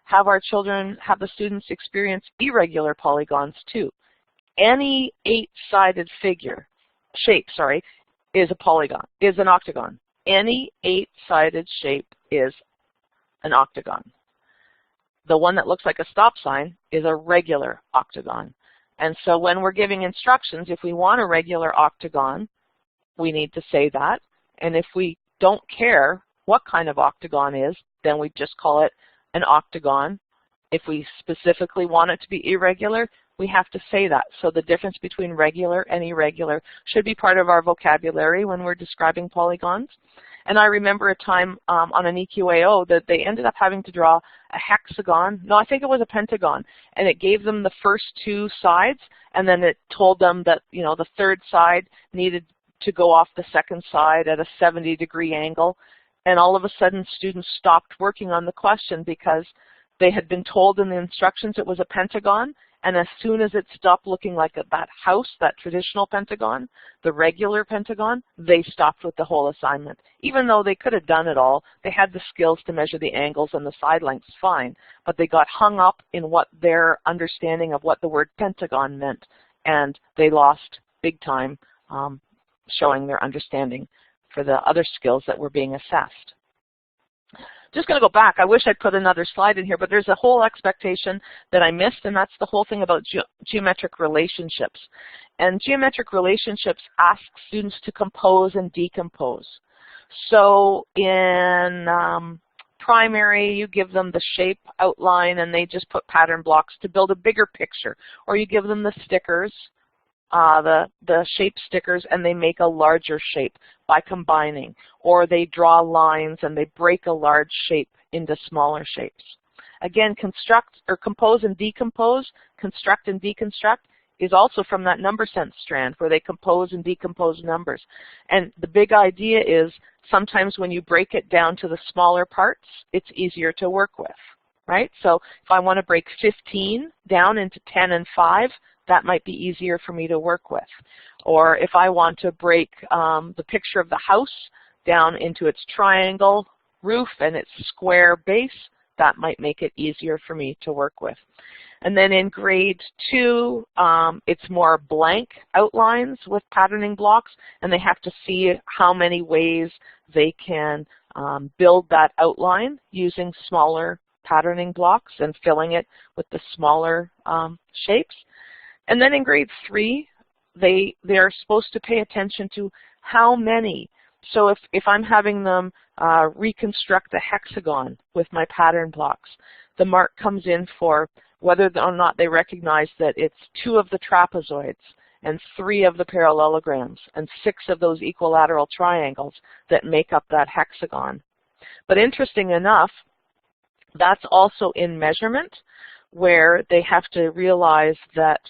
have our children, have the students experience irregular polygons too. Any 8-sided shape, is a polygon, is an octagon. Any 8-sided shape is an octagon. The one that looks like a stop sign is a regular octagon. And so when we're giving instructions, if we want a regular octagon, we need to say that. And if we don't care what kind of octagon is, then we just call it an octagon. If we specifically want it to be irregular, we have to say that. So the difference between regular and irregular should be part of our vocabulary when we're describing polygons. And I remember a time on an EQAO that they ended up having to draw a hexagon. No, I think it was a pentagon. And it gave them the first 2 sides, and then it told them that, you know, the third side needed to go off the second side at a 70-degree angle. And all of a sudden, students stopped working on the question because they had been told in the instructions it was a pentagon, and as soon as it stopped looking like that house, that traditional pentagon, the regular pentagon, they stopped with the whole assignment. Even though they could have done it all, they had the skills to measure the angles and the side lengths fine, but they got hung up in what their understanding of what the word pentagon meant, and they lost big time showing their understanding for the other skills that were being assessed. Just going to go back. I wish I'd put another slide in here, but there's a whole expectation that I missed, and that's the whole thing about geometric relationships. And geometric relationships ask students to compose and decompose. So in primary, you give them the shape outline, and they just put pattern blocks to build a bigger picture. Or you give them the stickers, the shape stickers, and they make a larger shape by combining, or they draw lines and they break a large shape into smaller shapes. Again, compose and decompose, construct and deconstruct is also from that number sense strand where they compose and decompose numbers. And the big idea is sometimes when you break it down to the smaller parts, it's easier to work with, right? So if I want to break 15 down into 10 and 5, that might be easier for me to work with. Or if I want to break the picture of the house down into its triangle roof and its square base, that might make it easier for me to work with. And then in grade 2, it's more blank outlines with patterning blocks, and they have to see how many ways they can build that outline using smaller patterning blocks and filling it with the smaller shapes. And then in grade 3, they are supposed to pay attention to how many. So if I'm having them reconstruct a hexagon with my pattern blocks, the mark comes in for whether or not they recognize that it's 2 of the trapezoids and 3 of the parallelograms and 6 of those equilateral triangles that make up that hexagon. But interesting enough, that's also in measurement, where they have to realize that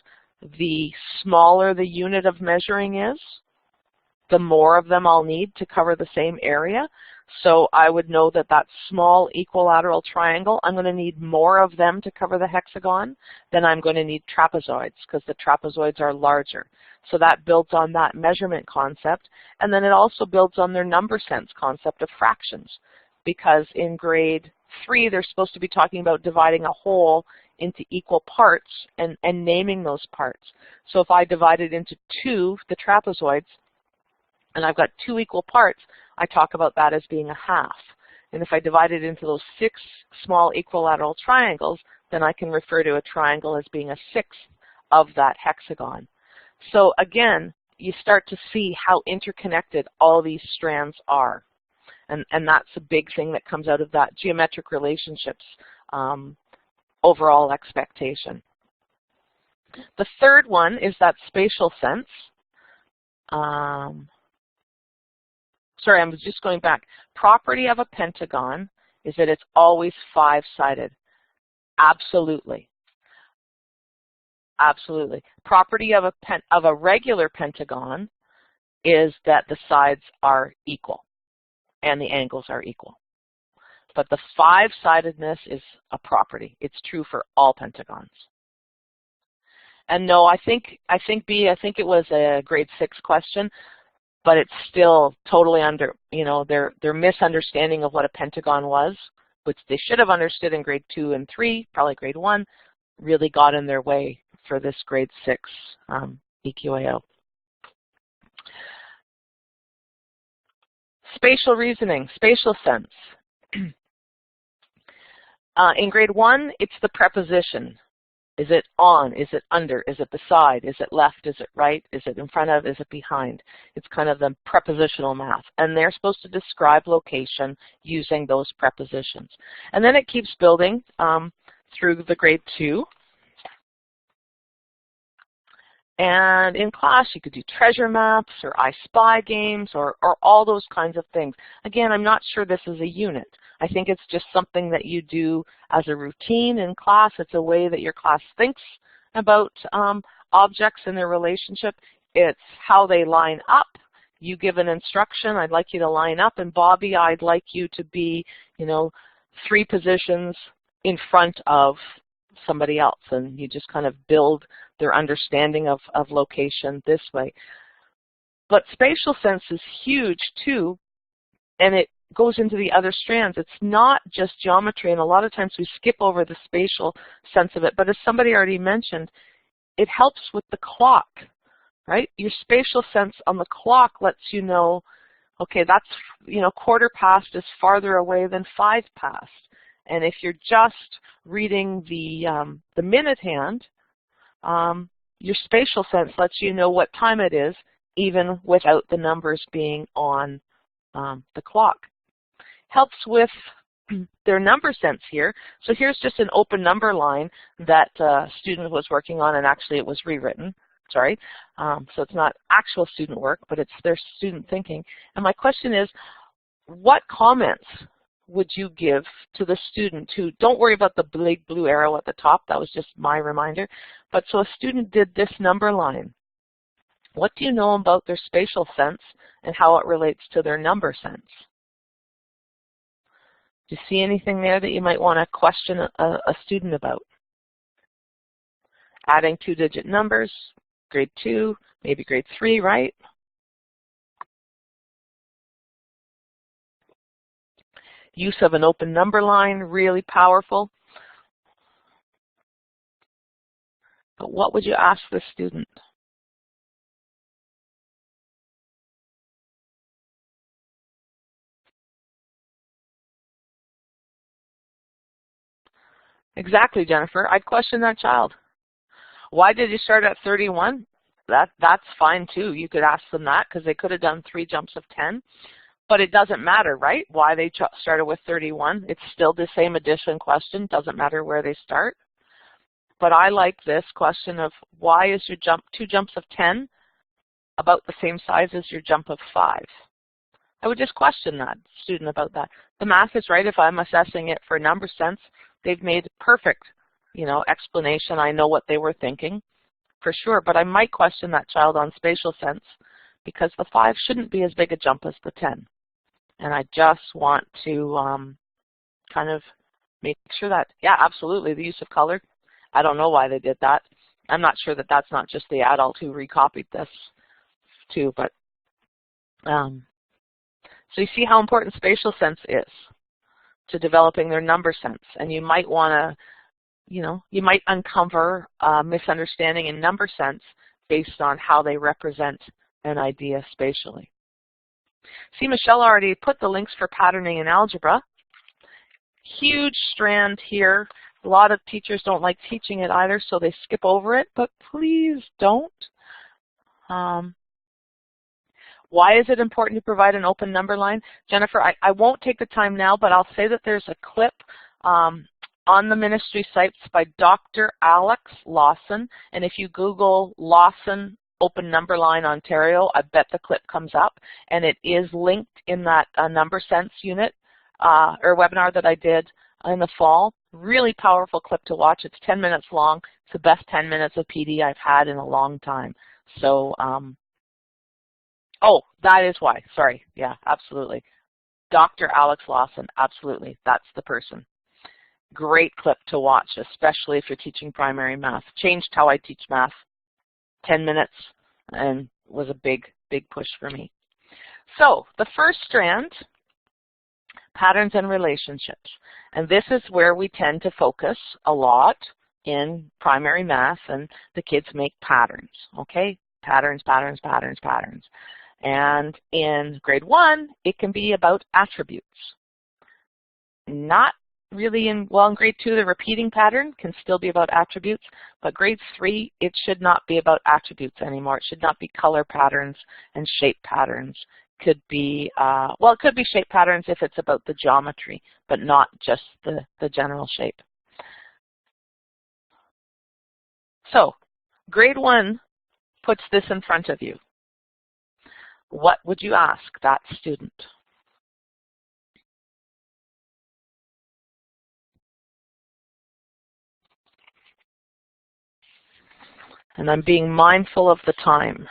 the smaller the unit of measuring is, the more of them I'll need to cover the same area. So I would know that that small equilateral triangle, I'm going to need more of them to cover the hexagon than I'm going to need trapezoids, because the trapezoids are larger. So that builds on that measurement concept, and then it also builds on their number sense concept of fractions, because in grade 3 they're supposed to be talking about dividing a whole into equal parts and naming those parts. So if I divide it into 2, the trapezoids, and I've got 2 equal parts, I talk about that as being a half. And if I divide it into those 6 small equilateral triangles, then I can refer to a triangle as being a 1/6 of that hexagon. So again, you start to see how interconnected all these strands are. And that's a big thing that comes out of that geometric relationships overall expectation. The third one is that spatial sense. Sorry, I'm just going back. Property of a pentagon is that it's always 5-sided. Absolutely. Absolutely. Property of a regular pentagon is that the sides are equal and the angles are equal. But the 5-sidedness is a property. It's true for all pentagons. And no, I think it was a grade 6 question, but it's still totally under, their misunderstanding of what a pentagon was, which they should have understood in grade 2 and 3, probably grade 1, really got in their way for this grade 6 EQAO. Spatial reasoning, spatial sense. In grade 1, it's the preposition. Is it on? Is it under? Is it beside? Is it left? Is it right? Is it in front of? Is it behind? It's kind of the prepositional math. And they're supposed to describe location using those prepositions. And then it keeps building through the grade 2. And in class, you could do treasure maps or I Spy games or all those kinds of things. Again, I'm not sure this is a unit. I think it's just something that you do as a routine in class. It's a way that your class thinks about objects and their relationship. It's how they line up. You give an instruction, I'd like you to line up, and Bobby, I'd like you to be, 3 positions in front of somebody else, and you just kind of build their understanding of location this way. But spatial sense is huge too, and it goes into the other strands. It's not just geometry, and a lot of times we skip over the spatial sense of it, but as somebody already mentioned, it helps with the clock, right? Your spatial sense on the clock lets you know, okay, that's, 1/4 past is farther away than 5 past. And if you're just reading the minute hand, your spatial sense lets you know what time it is, even without the numbers being on the clock. Helps with their number sense here. So here's just an open number line that a student was working on, and actually it was rewritten. Sorry. So it's not actual student work, but it's their student thinking. And my question is, what comments would you give to the student who, don't worry about the big blue arrow at the top, that was just my reminder, but so a student did this number line. What do you know about their spatial sense and how it relates to their number sense? Do you see anything there that you might want to question a student about? Adding 2-digit numbers, grade 2, maybe grade 3, right? Use of an open number line, really powerful. But what would you ask the student? Exactly, Jennifer. I'd question that child. Why did you start at 31? That's fine too. You could ask them that because they could have done 3 jumps of 10. But it doesn't matter, right? Why they started with 31. It's still the same addition question. Doesn't matter where they start. But I like this question of why is your 2 jumps of 10 about the same size as your jump of 5? I would just question that student about that. The math is right. If I'm assessing it for number sense, they've made perfect, explanation. I know what they were thinking for sure. But I might question that child on spatial sense because the 5 shouldn't be as big a jump as the 10. And I just want to kind of make sure that, yeah, absolutely, the use of color. I don't know why they did that. I'm not sure that that's not just the adult who recopied this too, but so you see how important spatial sense is to developing their number sense. And you might want to, you might uncover misunderstanding in number sense based on how they represent an idea spatially. See, Michelle already put the links for patterning in algebra. Huge strand here. A lot of teachers don't like teaching it either, so they skip over it, but please don't. Why is it important to provide an open number line? Jennifer, I won't take the time now, but I'll say that there's a clip on the ministry sites by Dr. Alex Lawson, and if you Google Lawson Open Number Line Ontario, I bet the clip comes up, and it is linked in that number sense unit or webinar that I did in the fall. Really powerful clip to watch. It's 10 minutes long. It's the best 10 minutes of PD I've had in a long time. So, oh, that is why. Sorry. Yeah, absolutely. Dr. Alex Lawson, absolutely. That's the person. Great clip to watch, especially if you're teaching primary math. Changed how I teach math. 10 minutes, and was a big, big push for me. So the first strand, patterns and relationships. And this is where we tend to focus a lot in primary math, and the kids make patterns, okay? Patterns, patterns, patterns, patterns. And in grade 1, it can be about attributes. Not really in grade 2, the repeating pattern can still be about attributes, but grade 3, it should not be about attributes anymore. It should not be color patterns and shape patterns. Could be, well, it could be shape patterns if it's about the geometry, but not just the general shape. So, grade 1 puts this in front of you. What would you ask that student? And I'm being mindful of the time.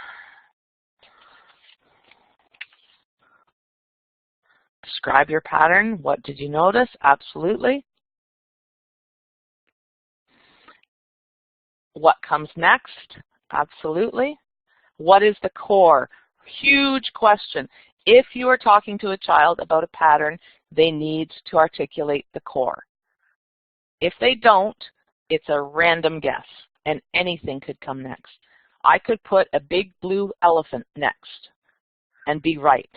Describe your pattern. What did you notice? Absolutely. What comes next? Absolutely. What is the core? Huge question. If you are talking to a child about a pattern, they need to articulate the core. If they don't, it's a random guess, and anything could come next. I could put a big blue elephant next and be right,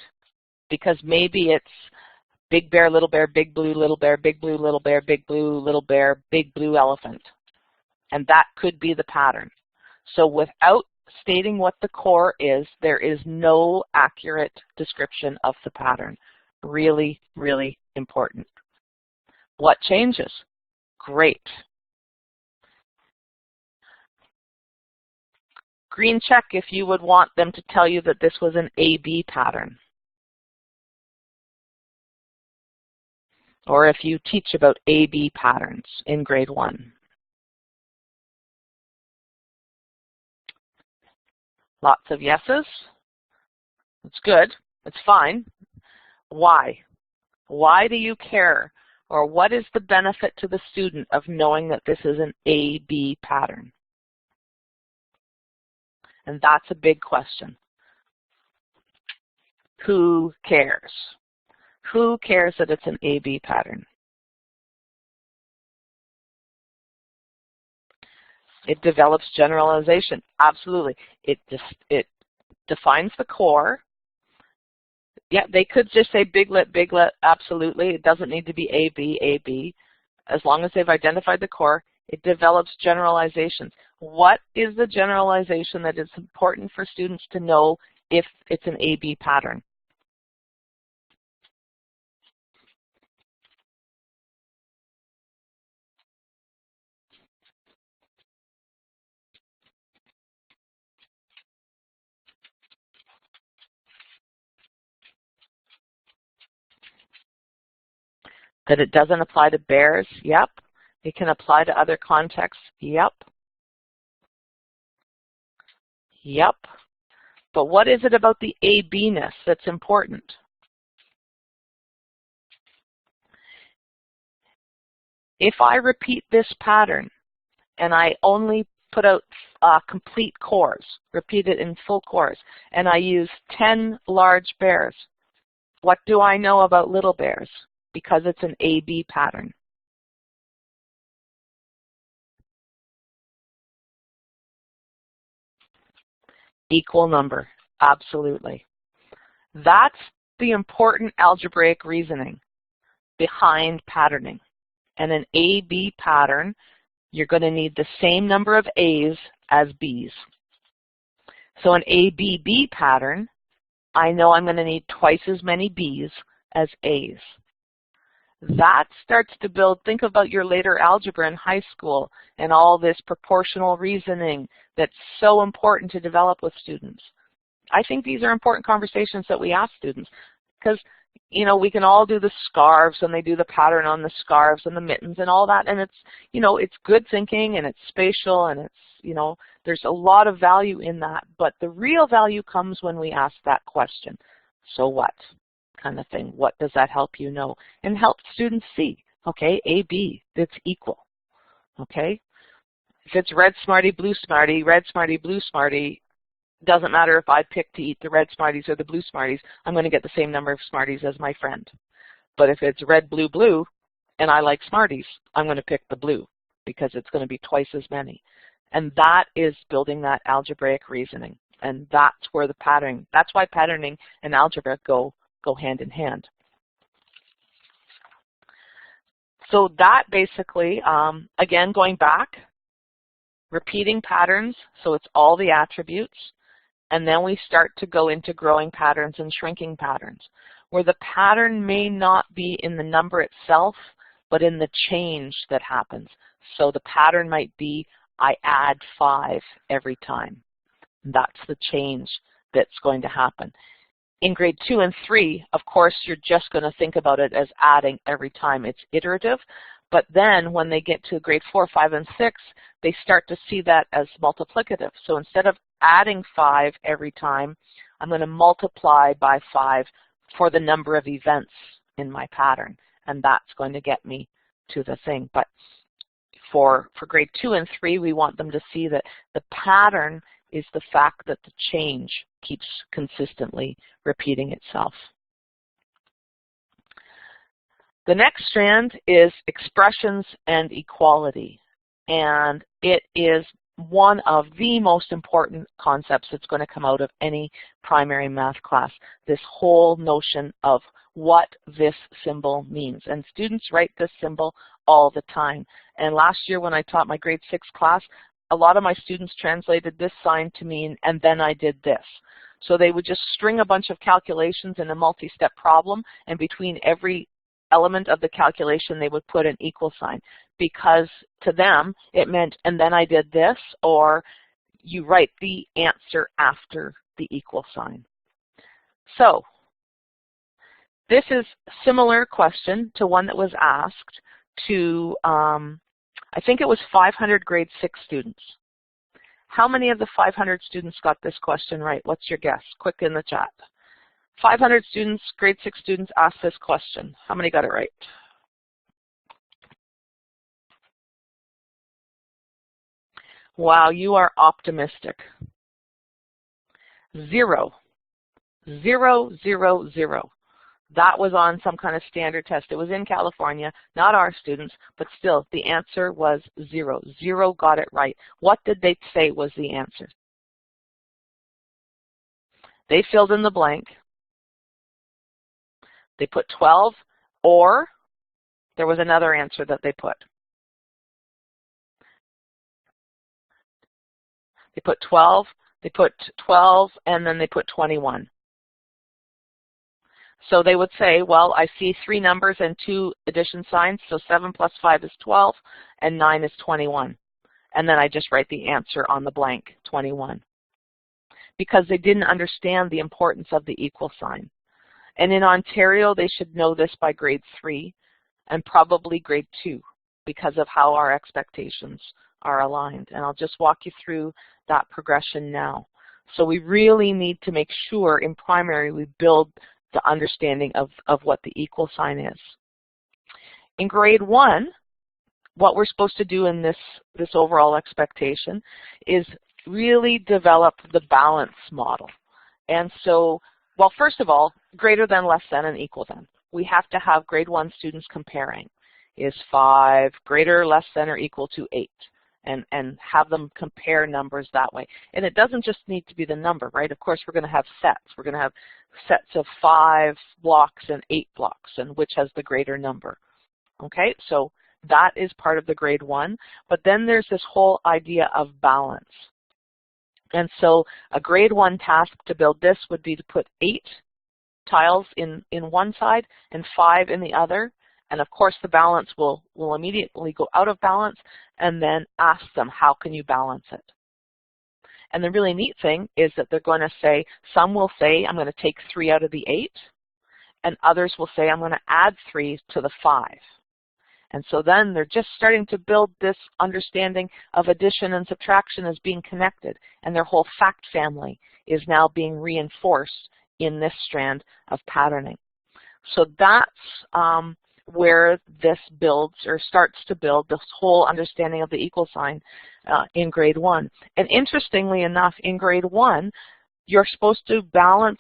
because maybe it's big bear, little bear, big blue, little bear, big blue, little bear, big blue, little bear, big blue elephant. And that could be the pattern. So without stating what the core is, there is no accurate description of the pattern. Really, really important. What changes? Great. Green check if you would want them to tell you that this was an A-B pattern. Or if you teach about A-B patterns in grade 1. Lots of yeses. It's good. It's fine. Why? Why do you care? Or what is the benefit to the student of knowing that this is an A-B pattern? And that's a big question. Who cares? Who cares that it's an A-B pattern? It develops generalization. Absolutely. It defines the core. Yeah, they could just say biglet, biglet. Absolutely. It doesn't need to be A-B, A-B. As long as they've identified the core, it develops generalizations. What is the generalization that is important for students to know if it's an A-B pattern? That it doesn't apply to bears? Yep. It can apply to other contexts? Yep. Yep. But what is it about the A-B-ness that's important? If I repeat this pattern and I only put out complete cores, repeat it in full cores, and I use 10 large bears, what do I know about little bears? Because it's an A-B pattern. Equal number, absolutely. That's the important algebraic reasoning behind patterning. And an A-B pattern, you're going to need the same number of A's as B's. So an A-B-B pattern, I know I'm going to need twice as many B's as A's. That starts to build, think about your later algebra in high school and all this proportional reasoning that's so important to develop with students. I think these are important conversations that we ask students because, you know, we can all do the scarves and they do the pattern on the scarves and the mittens and all that, and it's, you know, it's good thinking and it's spatial and it's, you know, there's a lot of value in that, but the real value comes when we ask that question. So what? Kind of thing. What does that help you know? And help students see, okay, A, B, it's equal, okay? If it's red Smarty, blue Smarty, red Smarty, blue Smarty, doesn't matter if I pick to eat the red Smarties or the blue Smarties, I'm going to get the same number of Smarties as my friend. But if it's red, blue, blue, and I like Smarties, I'm going to pick the blue because it's going to be twice as many. And that is building that algebraic reasoning. And that's where the patterning, that's why patterning and algebra go hand in hand. So that basically, again, going back, repeating patterns, so it's all the attributes, and then we start to go into growing patterns and shrinking patterns, where the pattern may not be in the number itself, but in the change that happens. So the pattern might be, I add 5 every time. That's the change that's going to happen. In grade 2 and 3, of course, you're just going to think about it as adding every time. It's iterative. But then when they get to grade 4, 5, and 6, they start to see that as multiplicative. So instead of adding 5 every time, I'm going to multiply by 5 for the number of events in my pattern. And that's going to get me to the thing. But for grade 2 and 3, we want them to see that the pattern is the fact that the change keeps consistently repeating itself. The next strand is expressions and equality, and it is one of the most important concepts that's going to come out of any primary math class, this whole notion of what this symbol means. And students write this symbol all the time. And last year when I taught my grade 6 class, a lot of my students translated this sign to mean, and then I did this. So they would just string a bunch of calculations in a multi-step problem, and between every element of the calculation they would put an equal sign, because to them it meant, and then I did this, or you write the answer after the equal sign. So this is a similar question to one that was asked to I think it was 500 grade 6 students. How many of the 500 students got this question right? What's your guess? Quick in the chat. 500 students, grade 6 students asked this question. How many got it right? Wow, you are optimistic. 0. 0, 0, 0. That was on some kind of standard test. It was in California, not our students, but still, the answer was 0. 0 got it right. What did they say was the answer? They filled in the blank. They put 12, or there was another answer that they put. They put 12, and then they put 21. So they would say, well, I see 3 numbers and 2 addition signs, so 7 plus 5 is 12, and 9 is 21. And then I just write the answer on the blank, 21. Because they didn't understand the importance of the equal sign. And in Ontario, they should know this by grade 3, and probably grade 2, because of how our expectations are aligned. And I'll just walk you through that progression now. So we really need to make sure in primary we build the understanding of what the equal sign is. In grade 1, what we're supposed to do in this overall expectation is really develop the balance model. And so, well, first of all, greater than, less than, and equal than. We have to have grade 1 students comparing. Is 5 greater, less than, or equal to 8? And have them compare numbers that way. And it doesn't just need to be the number, right? Of course, we're going to have sets. We're going to have sets of 5 blocks and 8 blocks, and which has the greater number. Okay, so that is part of the grade 1. But then there's this whole idea of balance. And so a grade 1 task to build this would be to put 8 tiles in one side and 5 in the other. And of course, the balance will immediately go out of balance, and then ask them, how can you balance it? And the really neat thing is that they're going to say, some will say, I'm going to take 3 out of the 8, and others will say, I'm going to add 3 to the 5. And so then they're just starting to build this understanding of addition and subtraction as being connected, and their whole fact family is now being reinforced in this strand of patterning. So that's where this builds or starts to build this whole understanding of the equal sign in grade 1. And interestingly enough, in grade 1, you're supposed to balance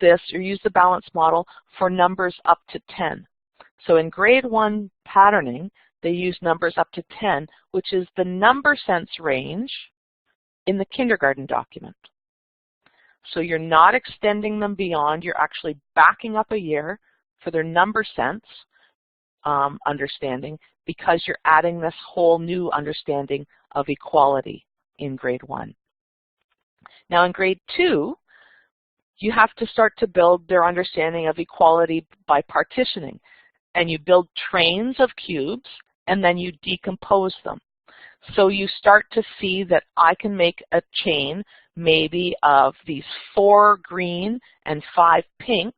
this or use the balance model for numbers up to 10. So in grade 1 patterning, they use numbers up to 10, which is the number sense range in the kindergarten document. So you're not extending them beyond, you're actually backing up a year for their number sense understanding, because you're adding this whole new understanding of equality in grade 1. Now in grade 2, you have to start to build their understanding of equality by partitioning. And you build trains of cubes, and then you decompose them. So you start to see that I can make a chain maybe of these 4 green and 5 pink,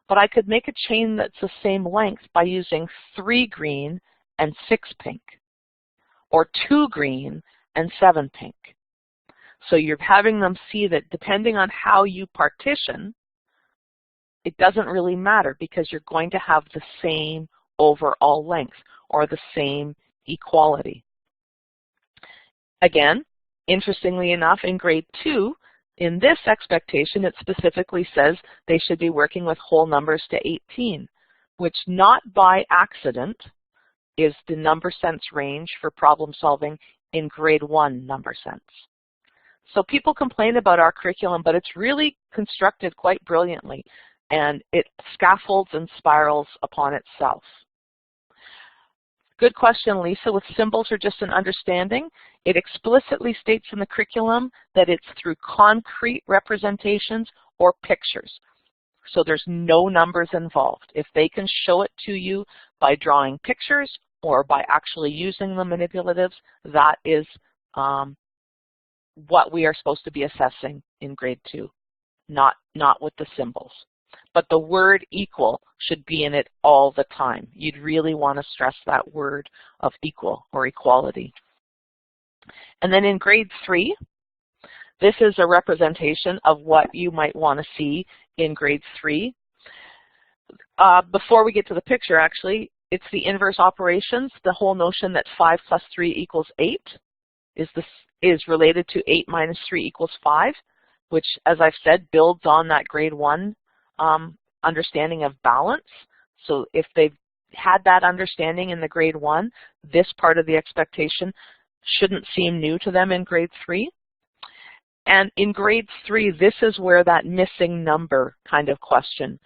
but I could make a chain that's the same length by using 3 green and 6 pink, or 2 green and 7 pink. So you're having them see that depending on how you partition, it doesn't really matter, because you're going to have the same overall length or the same equality. Again, interestingly enough, in grade 2, in this expectation, it specifically says they should be working with whole numbers to 18, which not by accident is the number sense range for problem solving in grade 1 number sense. So people complain about our curriculum, but it's really constructed quite brilliantly, and it scaffolds and spirals upon itself. Good question, Lisa. With symbols or just an understanding, it explicitly states in the curriculum that it's through concrete representations or pictures. So there's no numbers involved. If they can show it to you by drawing pictures or by actually using the manipulatives, that is what we are supposed to be assessing in grade 2, not with the symbols. But the word equal should be in it all the time. You'd really want to stress that word of equal or equality. And then in grade 3, this is a representation of what you might want to see in grade 3. Before we get to the picture, actually, it's the inverse operations, the whole notion that 5 plus 3 equals 8 is related to 8 minus 3 equals 5, which, as I've said, builds on that grade 1 understanding of balance. So if they've had that understanding in the grade 1, this part of the expectation shouldn't seem new to them in grade 3. And in grade 3, this is where that missing number kind of question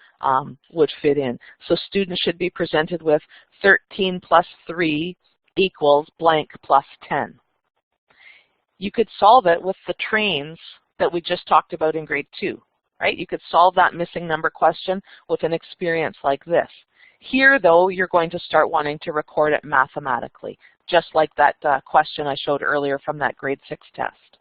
would fit in. So students should be presented with 13 plus 3 equals blank plus 10. You could solve it with the trains that we just talked about in grade 2. Right? You could solve that missing number question with an experience like this. Here, though, you're going to start wanting to record it mathematically, just like that question I showed earlier from that grade 6 test.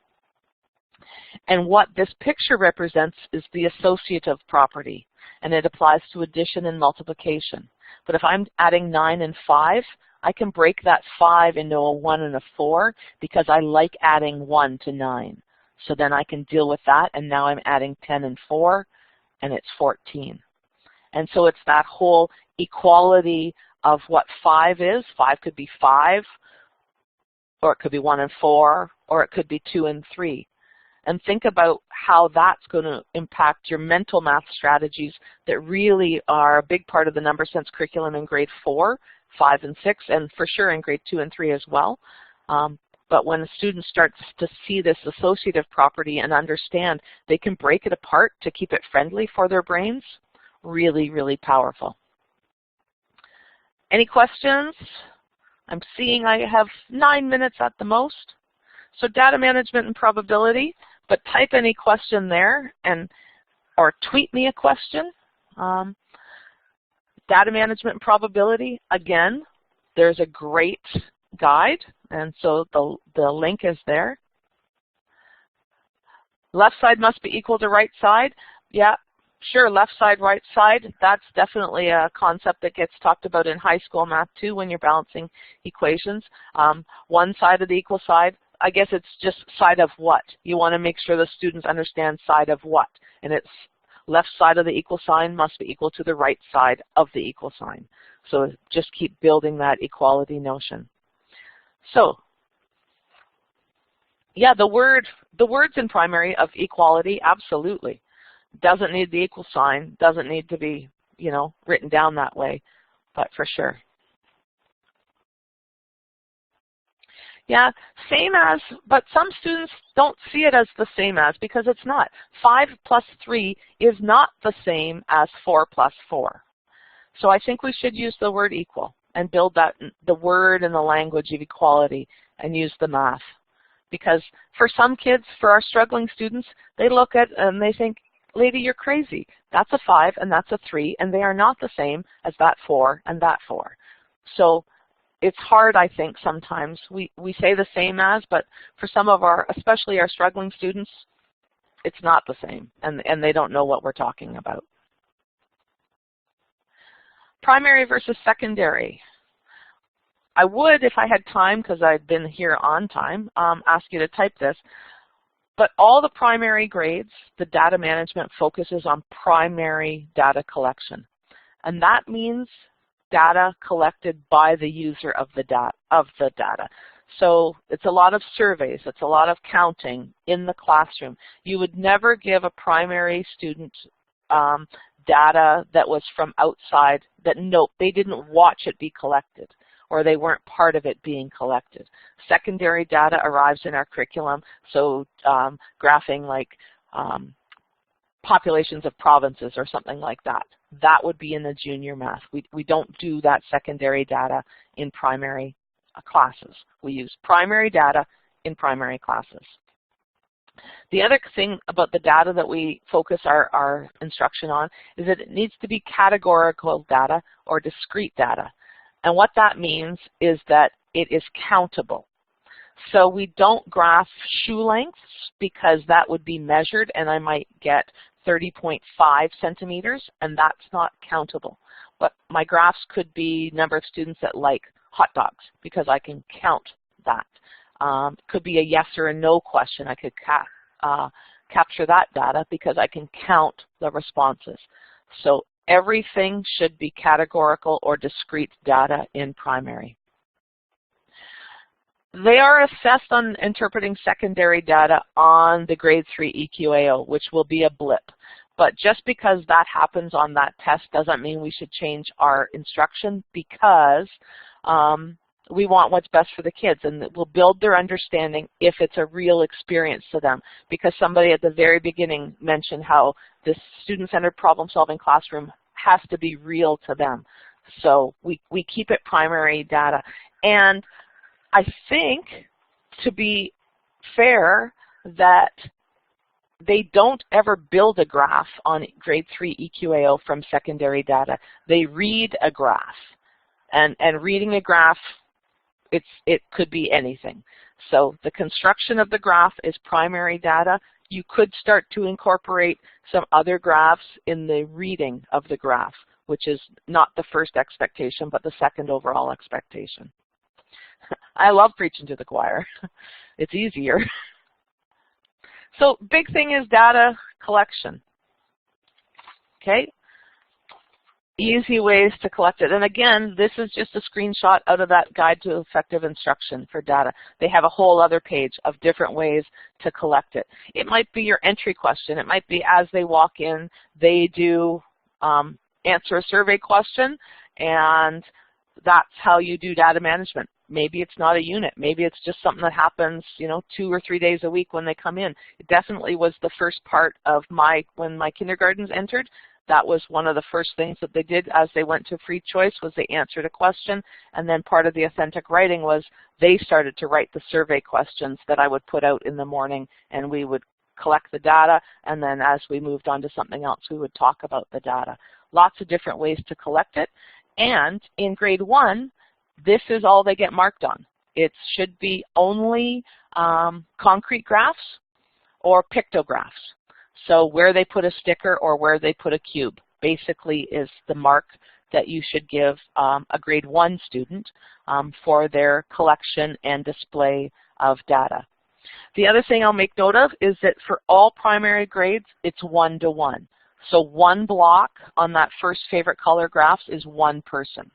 And what this picture represents is the associative property, and it applies to addition and multiplication. But if I'm adding 9 and 5, I can break that 5 into a 1 and a 4 because I like adding 1 to 9. So then I can deal with that, and now I'm adding 10 and 4, and it's 14. And so it's that whole equality of what 5 is. 5 could be 5, or it could be 1 and 4, or it could be 2 and 3. And think about how that's going to impact your mental math strategies that really are a big part of the number sense curriculum in grade 4, 5, and 6, and for sure in grade 2 and 3 as well. But when a student starts to see this associative property and understand they can break it apart to keep it friendly for their brains, really, really powerful. Any questions? I'm seeing I have 9 minutes at the most. So data management and probability, but type any question there or tweet me a question. Data management and probability, again, there's a great guide, and so the link is there. Left side must be equal to right side. Yeah, sure, left side, right side, that's definitely a concept that gets talked about in high school math too when you're balancing equations. One side of the equal side, I guess it's just side of what. You want to make sure the students understand side of what, and it's left side of the equal sign must be equal to the right side of the equal sign. So just keep building that equality notion. So, yeah, the words in primary of equality, absolutely. Doesn't need the equal sign, doesn't need to be, you know, written down that way, but for sure. Yeah, same as, but some students don't see it as the same as because it's not. 5 plus 3 is not the same as 4 plus 4. So I think we should use the word equal and build that, the word and the language of equality, and use the math. Because for some kids, for our struggling students, they look at and they think, lady, you're crazy. That's a 5 and that's a 3, and they are not the same as that 4 and that 4. So it's hard, I think, sometimes. We say the same as, but for some of our, especially our struggling students, it's not the same, and they don't know what we're talking about. Primary versus secondary. I would, if I had time, because I've been here on time, ask you to type this. But all the primary grades, the data management focuses on primary data collection. And that means data collected by the user of the data. So it's a lot of surveys, it's a lot of counting in the classroom. You would never give a primary student data that was from outside that they didn't watch it be collected, or they weren't part of it being collected. Secondary data arrives in our curriculum, so graphing like populations of provinces or something like that. That would be in the junior math. We don't do that secondary data in primary classes. We use primary data in primary classes. The other thing about the data that we focus our instruction on is that it needs to be categorical data or discrete data. And what that means is that it is countable. So we don't graph shoe lengths because that would be measured and I might get 30.5 centimeters, and that's not countable. But my graphs could be number of students that like hot dogs because I can count that. Could be a yes or a no question. I could capture that data because I can count the responses. So everything should be categorical or discrete data in primary. They are assessed on interpreting secondary data on the grade 3 EQAO, which will be a blip. But just because that happens on that test doesn't mean we should change our instruction, because we want what's best for the kids, and it will build their understanding if it's a real experience to them. Because somebody at the very beginning mentioned how this student-centered problem-solving classroom has to be real to them. So we keep it primary data. And I think, to be fair, that they don't ever build a graph on grade 3 EQAO from secondary data. They read a graph. And reading a graph, it could be anything. So the construction of the graph is primary data. You could start to incorporate some other graphs in the reading of the graph, which is not the first expectation, but the second overall expectation. I love preaching to the choir. It's easier. So big thing is data collection. Okay? Easy ways to collect it. And again, this is just a screenshot out of that Guide to Effective Instruction for Data. They have a whole other page of different ways to collect it. It might be your entry question. It might be as they walk in, they do answer a survey question, and that's how you do data management. Maybe it's not a unit. Maybe it's just something that happens, 2 or 3 days a week when they come in. It definitely was the first part of when my kindergartens entered. That was one of the first things that they did as they went to free choice, was they answered a question, and then part of the authentic writing was they started to write the survey questions that I would put out in the morning, and we would collect the data, and then as we moved on to something else, we would talk about the data. Lots of different ways to collect it, and in grade 1, this is all they get marked on. It should be only concrete graphs or pictographs. So where they put a sticker or where they put a cube basically is the mark that you should give a grade 1 student for their collection and display of data. The other thing I'll make note of is that for all primary grades, it's 1-to-1. So one block on that first favorite color graphs is one person.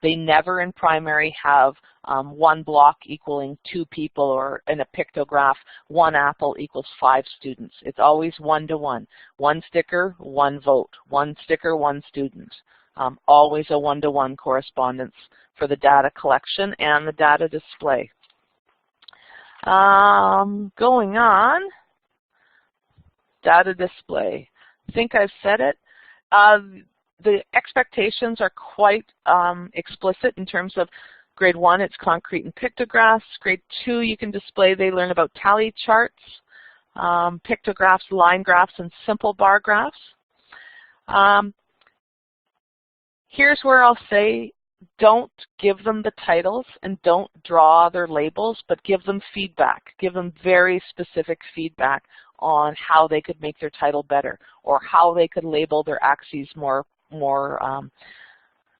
They never in primary have one block equaling 2 people, or in a pictograph, 1 apple equals 5 students. It's always 1-to-1. 1 sticker, 1 vote. 1 sticker, 1 student. Always a 1-to-1 correspondence for the data collection and the data display. Going on, data display. I think I've said it. The expectations are quite explicit in terms of grade 1, it's concrete and pictographs. Grade 2, you can display, they learn about tally charts, pictographs, line graphs, and simple bar graphs. Here's where I'll say, don't give them the titles and don't draw their labels, but give them feedback. Give them very specific feedback on how they could make their title better, or how they could label their axes more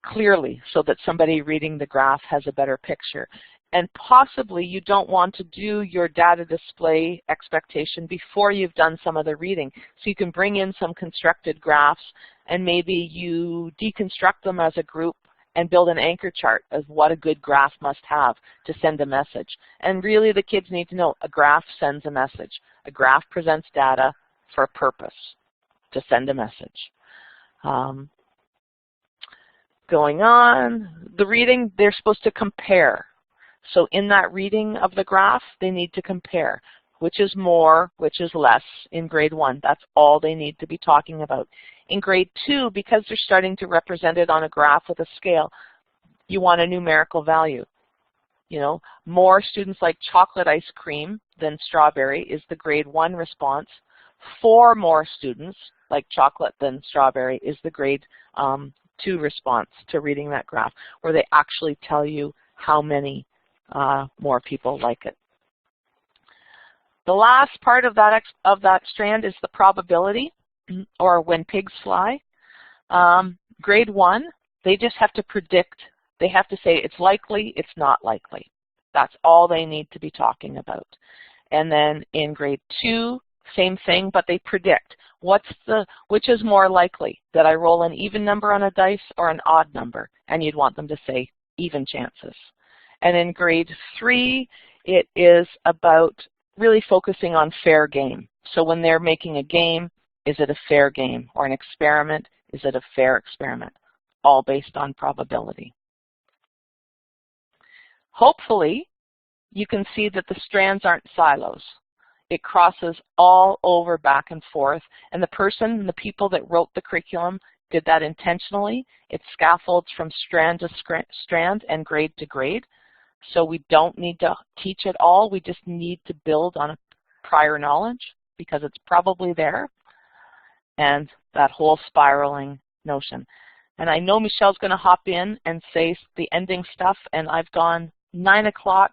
clearly so that somebody reading the graph has a better picture. And possibly you don't want to do your data display expectation before you've done some of the reading. So you can bring in some constructed graphs and maybe you deconstruct them as a group and build an anchor chart of what a good graph must have to send a message. And really the kids need to know a graph sends a message. A graph presents data for a purpose, to send a message. Going on, the reading, they're supposed to compare. So in that reading of the graph, they need to compare. Which is more, which is less in grade 1. That's all they need to be talking about. In grade 2, because they're starting to represent it on a graph with a scale, you want a numerical value. More students like chocolate ice cream than strawberry is the grade 1 response. 4 more students like chocolate than strawberry is the grade 2 response to reading that graph, where they actually tell you how many more people like it. The last part of that strand is the probability, or when pigs fly. Grade 1, they just have to predict. They have to say it's likely, it's not likely. That's all they need to be talking about. And then in grade 2, same thing, but they predict. Which is more likely, that I roll an even number on a dice or an odd number? And you'd want them to say even chances. And in grade 3, it is about really focusing on fair game. So when they're making a game, is it a fair game? Or an experiment, is it a fair experiment? All based on probability. Hopefully, you can see that the strands aren't silos. It crosses all over back and forth, and the people that wrote the curriculum did that intentionally. It scaffolds from strand to strand and grade to grade. So we don't need to teach it all. We just need to build on a prior knowledge because it's probably there, and that whole spiraling notion. And I know Michelle's going to hop in and say the ending stuff, and I've gone 9 o'clock.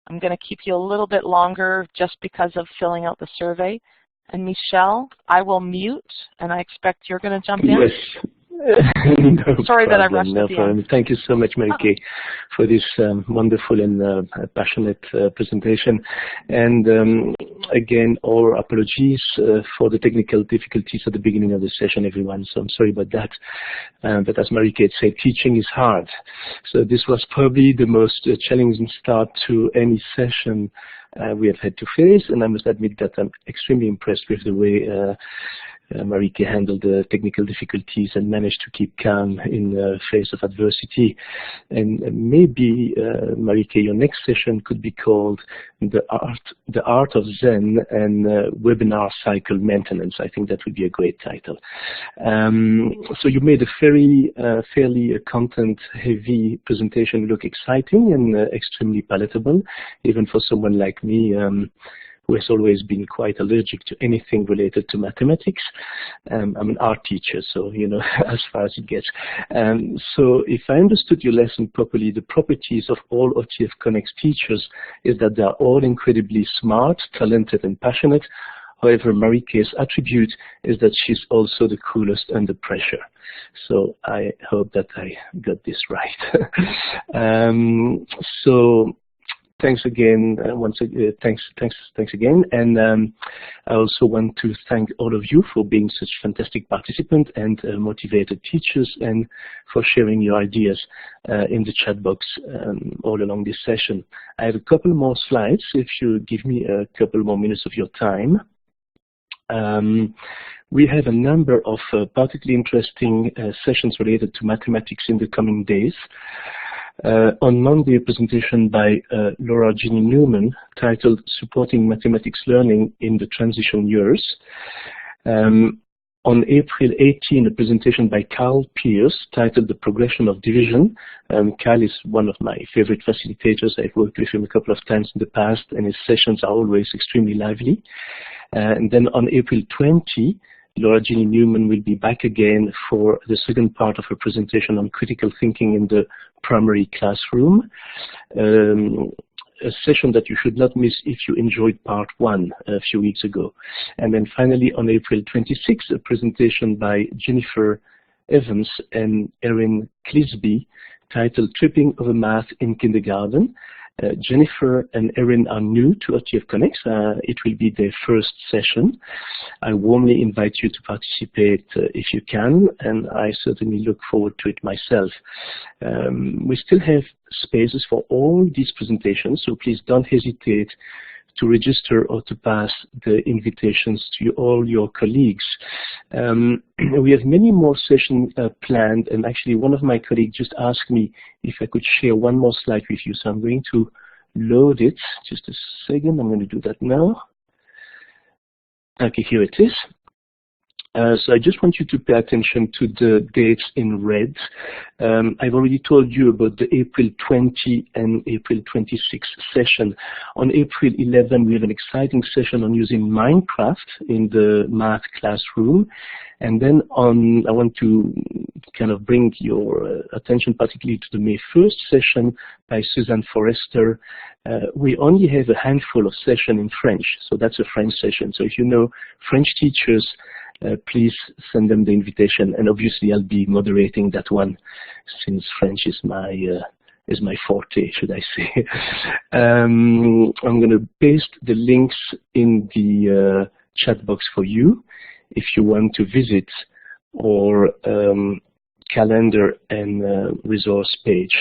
I'm going to keep you a little bit longer just because of filling out the survey. And Michelle, I will mute, and I expect you're going to jump in. Yes. No Sorry problem, that I rushed no at the problem. end. Thank you so much, Mary-Kay, for this wonderful and passionate presentation. And again, our apologies for the technical difficulties at the beginning of the session, everyone. So I'm sorry about that. But as Mary-Kay said, teaching is hard. So this was probably the most challenging start to any session we have had to face, and I must admit that I'm extremely impressed with the way Mary-Kay handled the technical difficulties and managed to keep calm in the face of adversity. And maybe, Mary-Kay, your next session could be called The Art of Zen and Webinar Cycle Maintenance. I think that would be a great title. So you made a fairly content-heavy presentation look exciting and extremely palatable, even for someone like me, who has always been quite allergic to anything related to mathematics. I'm an art teacher, so, you know, as far as it gets. So if I understood your lesson properly, the properties of all OTF Connect's teachers is that they are all incredibly smart, talented, and passionate. However, Mary-Kay's attribute is that she's also the coolest under pressure. So I hope that I got this right. So thanks again, thanks again, and I also want to thank all of you for being such fantastic participants and motivated teachers, and for sharing your ideas in the chat box all along this session. I have a couple more slides, if you give me a couple more minutes of your time. We have a number of particularly interesting sessions related to mathematics in the coming days. On Monday, a presentation by Laura Ginny Newman titled Supporting Mathematics Learning in the Transition Years. On April 18, a presentation by Carl Pierce titled The Progression of Division. Carl is one of my favorite facilitators. I've worked with him a couple of times in the past, and his sessions are always extremely lively. And then on April 20, Laura Ginny Newman will be back again for the second part of her presentation on critical thinking in the primary classroom, a session that you should not miss if you enjoyed part 1 a few weeks ago. And then finally on April 26, a presentation by Jennifer Evans and Erin Clisby titled Tripping Over Math in Kindergarten. Jennifer and Erin are new to OTF Connect. It will be their first session. I warmly invite you to participate if you can, and I certainly look forward to it myself. We still have spaces for all these presentations, so please don't hesitate to register or to pass the invitations to all your colleagues. We have many more sessions planned, and actually one of my colleagues just asked me if I could share one more slide with you, so I'm going to load it. Just a second, I'm going to do that now. Okay, here it is. So I just want you to pay attention to the dates in red. I've already told you about the April 20 and April 26 session. On April 11, we have an exciting session on using Minecraft in the math classroom. And then I want to kind of bring your attention particularly to the May 1st session by Suzanne Forrester. We only have a handful of sessions in French, so that's a French session. So if you know French teachers, please send them the invitation, and obviously I'll be moderating that one, since French is my forte, should I say. I'm going to paste the links in the chat box for you if you want to visit our calendar and resource page.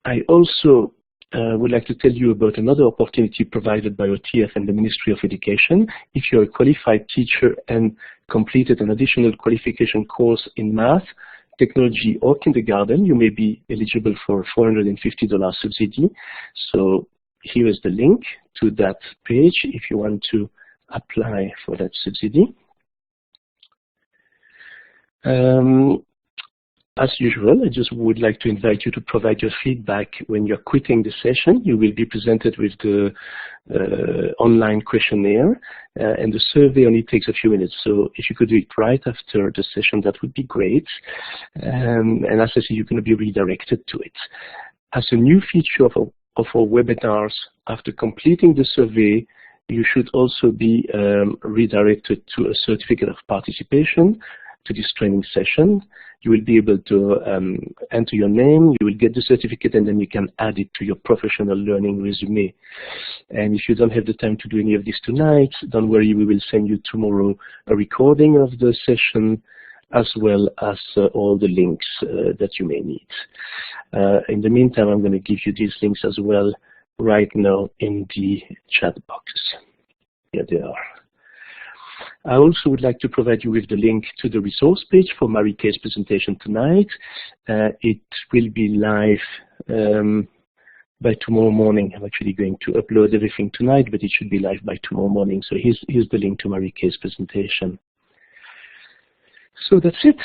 I also would like to tell you about another opportunity provided by OTF and the Ministry of Education. If you're a qualified teacher and completed an additional qualification course in math, technology, or kindergarten, you may be eligible for a $450 subsidy. So here is the link to that page if you want to apply for that subsidy. As usual, I just would like to invite you to provide your feedback when you're quitting the session. You will be presented with the online questionnaire, and the survey only takes a few minutes. So if you could do it right after the session, that would be great. And as I say, you're going to be redirected to it. As a new feature of our webinars, after completing the survey, you should also be redirected to a certificate of participation. to this training session. You will be able to enter your name, you will get the certificate, and then you can add it to your professional learning resume. And if you don't have the time to do any of this tonight, don't worry, we will send you tomorrow a recording of the session, as well as all the links that you may need. In the meantime, I'm going to give you these links as well right now in the chat box. Here they are. I also would like to provide you with the link to the resource page for Marie-Kay's presentation tonight. It will be live by tomorrow morning. I'm actually going to upload everything tonight, but it should be live by tomorrow morning. So here's the link to Marie-Kay's presentation. So that's it.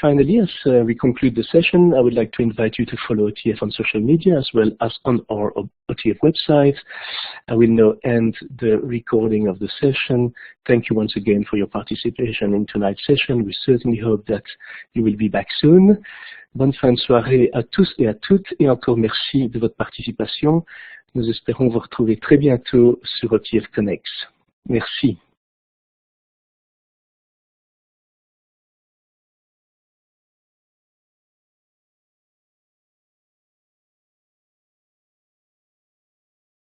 Finally, as we conclude the session, I would like to invite you to follow OTF on social media as well as on our OTF website. I will now end the recording of the session. Thank you once again for your participation in tonight's session. We certainly hope that you will be back soon. Bonne fin de soirée à tous et à toutes, et encore merci de votre participation. Nous espérons vous retrouver très bientôt sur OTF Connect. Merci.